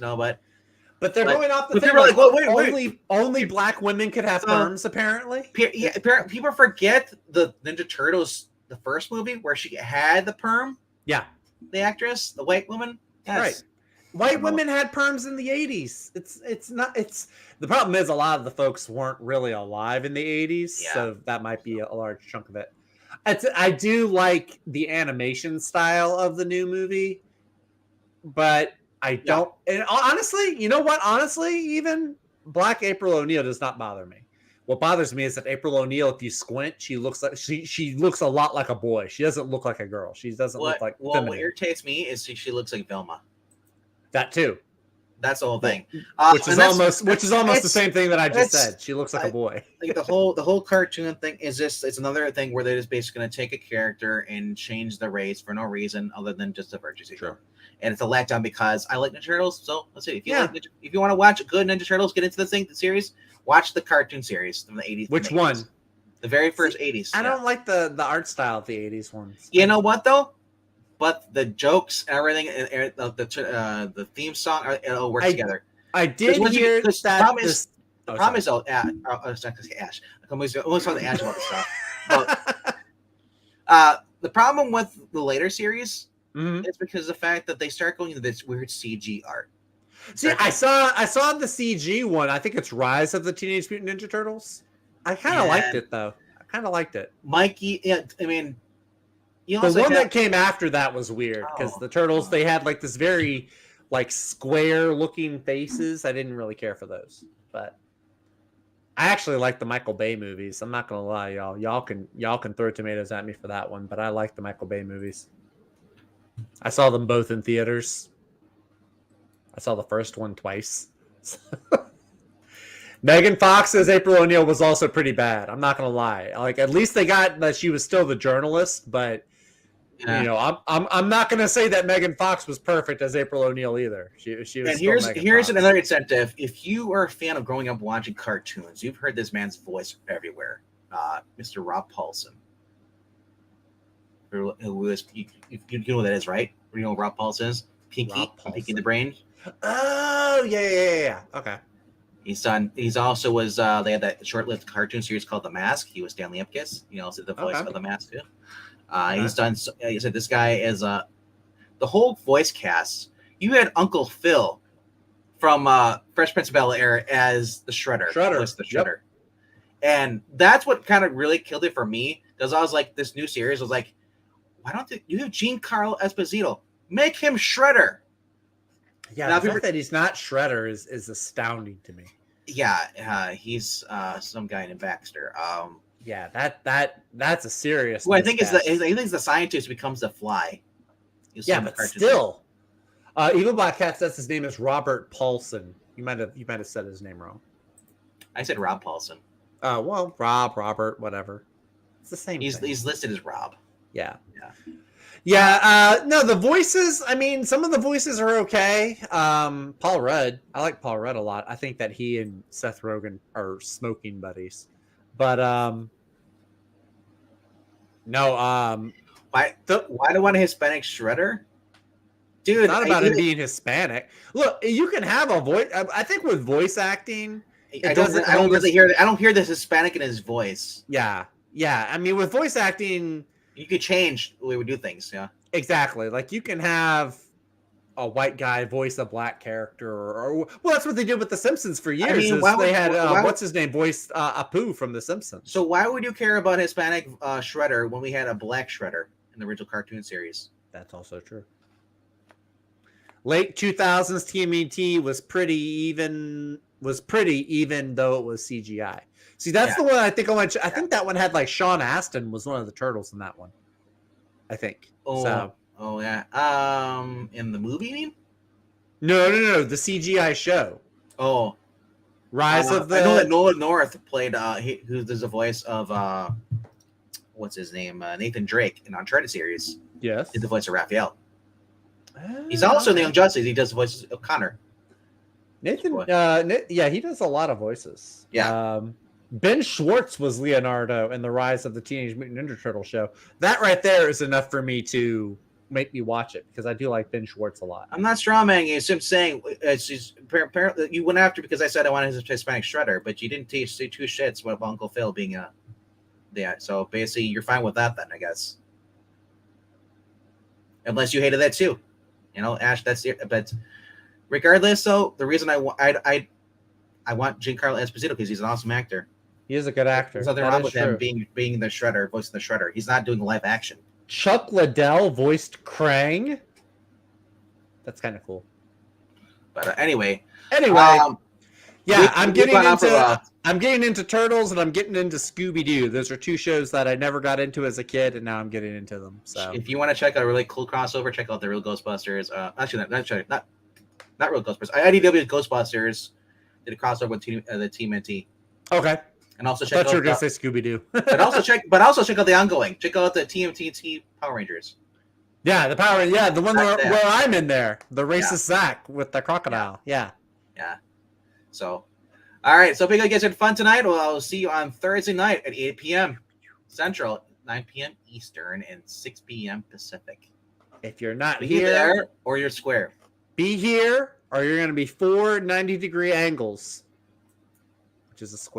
But they're going off the thing. People are like, wait. Only black women could have perms. Apparently. People forget the Ninja Turtles. The first movie where she had the perm. Yeah. The actress, the white woman. Yes. Right. White women had perms in the 80s. The problem is a lot of the folks weren't really alive in the 80s, so that might be a large chunk of it. I do like the animation style of the new movie, but I don't. And honestly, you know what? Honestly, even Black April O'Neil does not bother me. What bothers me is that April O'Neil, if you squint, she looks like she looks a lot like a boy. She doesn't look like a girl. She doesn't look like feminine. What irritates me is she looks like Velma. That too. That's the whole thing. Which is almost the same thing that I just said. She looks like a boy. Like the whole cartoon thing is just it's another thing where they're just basically going to take a character and change the race for no reason other than just a virtue signal. Sure. And it's a letdown because I like Ninja Turtles. So let's see if you want to watch good Ninja Turtles, get into the series. Watch the cartoon series from the 80s. Which one? The very first 80s. I don't like the art style of the 80s ones. You know what though? But the jokes and everything, the theme song, it all works together. I did hear that. The problem is, Ash. I almost saw the Ash about this stuff. The problem with the later series is because of the fact that they start going into this weird CG art. See, I saw the CG one. I think it's Rise of the Teenage Mutant Ninja Turtles. I kind of liked it though. I kind of liked it. Mikey, I mean, the one that came after that was weird because the Turtles they had like this very like square looking faces. I didn't really care for those, but I actually like the Michael Bay movies. I'm not gonna lie, y'all. Y'all can throw tomatoes at me for that one, but I like the Michael Bay movies. I saw them both in theaters. I saw the first one twice. Megan Fox as April O'Neil was also pretty bad. I'm not gonna lie. Like at least they got that she was still the journalist, but I'm not gonna say that Megan Fox was perfect as April O'Neil either. She was. And here's another incentive. If you are a fan of growing up watching cartoons, you've heard this man's voice everywhere. Mr. Rob Paulson. Who is you know what that is, right? You know what Rob Paulson is? Pinky the Brain. Oh yeah. Okay. He's also was they had that short-lived cartoon series called The Mask. He was Stanley Ipkiss. You know, the voice of The Mask too. He's done. He said this guy is the whole voice cast. You had Uncle Phil from Fresh Prince of Bel-Air as the Shredder. Shredder. The Shredder. And that's what kind of really killed it for me, because I was like, this new series was like, why don't you have Giancarlo Esposito? Make him Shredder. Yeah, Now, the fact that he's not Shredder is astounding to me. Yeah, he's some guy named Baxter. Yeah, that's a serious. Well, I think miscast. the scientist becomes the Fly. Yeah, but still, Evil Black Cat says his name is Robert Paulson. You might have said his name wrong. I said Rob Paulson. Well, Robert, whatever. It's the same. He's listed as Rob. Yeah. Yeah. No, the voices. I mean, some of the voices are okay. Paul Rudd. I like Paul Rudd a lot. I think that he and Seth Rogen are smoking buddies. But no. Why do I want a Hispanic Shredder? Dude, It's not about him being Hispanic. Look, you can have a voice. I think with voice acting, I don't hear this Hispanic in his voice. Yeah. I mean, with voice acting, you could change the way we do things. Yeah, exactly. Like you can have a white guy voice a black character, or well, that's what they did with The Simpsons for years. I mean, they had what's his name voice Apu from The Simpsons. So why would you care about Hispanic Shredder when we had a black Shredder in the original cartoon series? That's also true. Late 2000s TMNT was pretty even, though it was CGI. See, that's the one I think I think that one had like Sean Astin was one of the turtles in that one. I think. Oh yeah. In the movie, you mean? No. The CGI show. Oh, Rise of the. I know that Nolan North played. Who does the voice of what's his name? Nathan Drake in Uncharted series. Yes. Did the voice of Raphael. He's also in the Young Justice. He does the voice of Connor. Nathan, he does a lot of voices. Yeah. Ben Schwartz was Leonardo in the Rise of the Teenage Mutant Ninja Turtle show. That right there is enough for me to make me watch it because I do like Ben Schwartz a lot. I'm not strawmanning you. I'm saying apparently you went after because I said I wanted a Hispanic Shredder, but you didn't say two shits about Uncle Phil being a. Yeah, so basically you're fine with that then, I guess. Unless you hated that too. You know, Ash, that's it. But regardless, though, the reason I want Giancarlo Esposito because he's an awesome actor. He is a good actor. There's nothing wrong with him being the Shredder, voicing the Shredder. He's not doing live action. Chuck Liddell voiced Krang. That's kind of cool. But anyway, yeah, I'm getting into Turtles and I'm getting into Scooby Doo. Those are two shows that I never got into as a kid, and now I'm getting into them. So if you want to check out a really cool crossover, check out the Real Ghostbusters. Actually, not Real Ghostbusters. IDW Ghostbusters did a crossover with the TMNT. Okay. And also check out. You were gonna say Scooby Doo. but also check out the ongoing. Check out the TMNT Power Rangers. Yeah, the Power. Yeah, the one where I'm in there. The racist Zach with the crocodile. Yeah. So, all right. So, big guys had fun tonight. Well, I'll see you on Thursday night at 8 p.m. Central, 9 p.m. Eastern, and 6 p.m. Pacific. If you're not here or you're square, be here or you're going to be 4 90-degree angles, which is a square.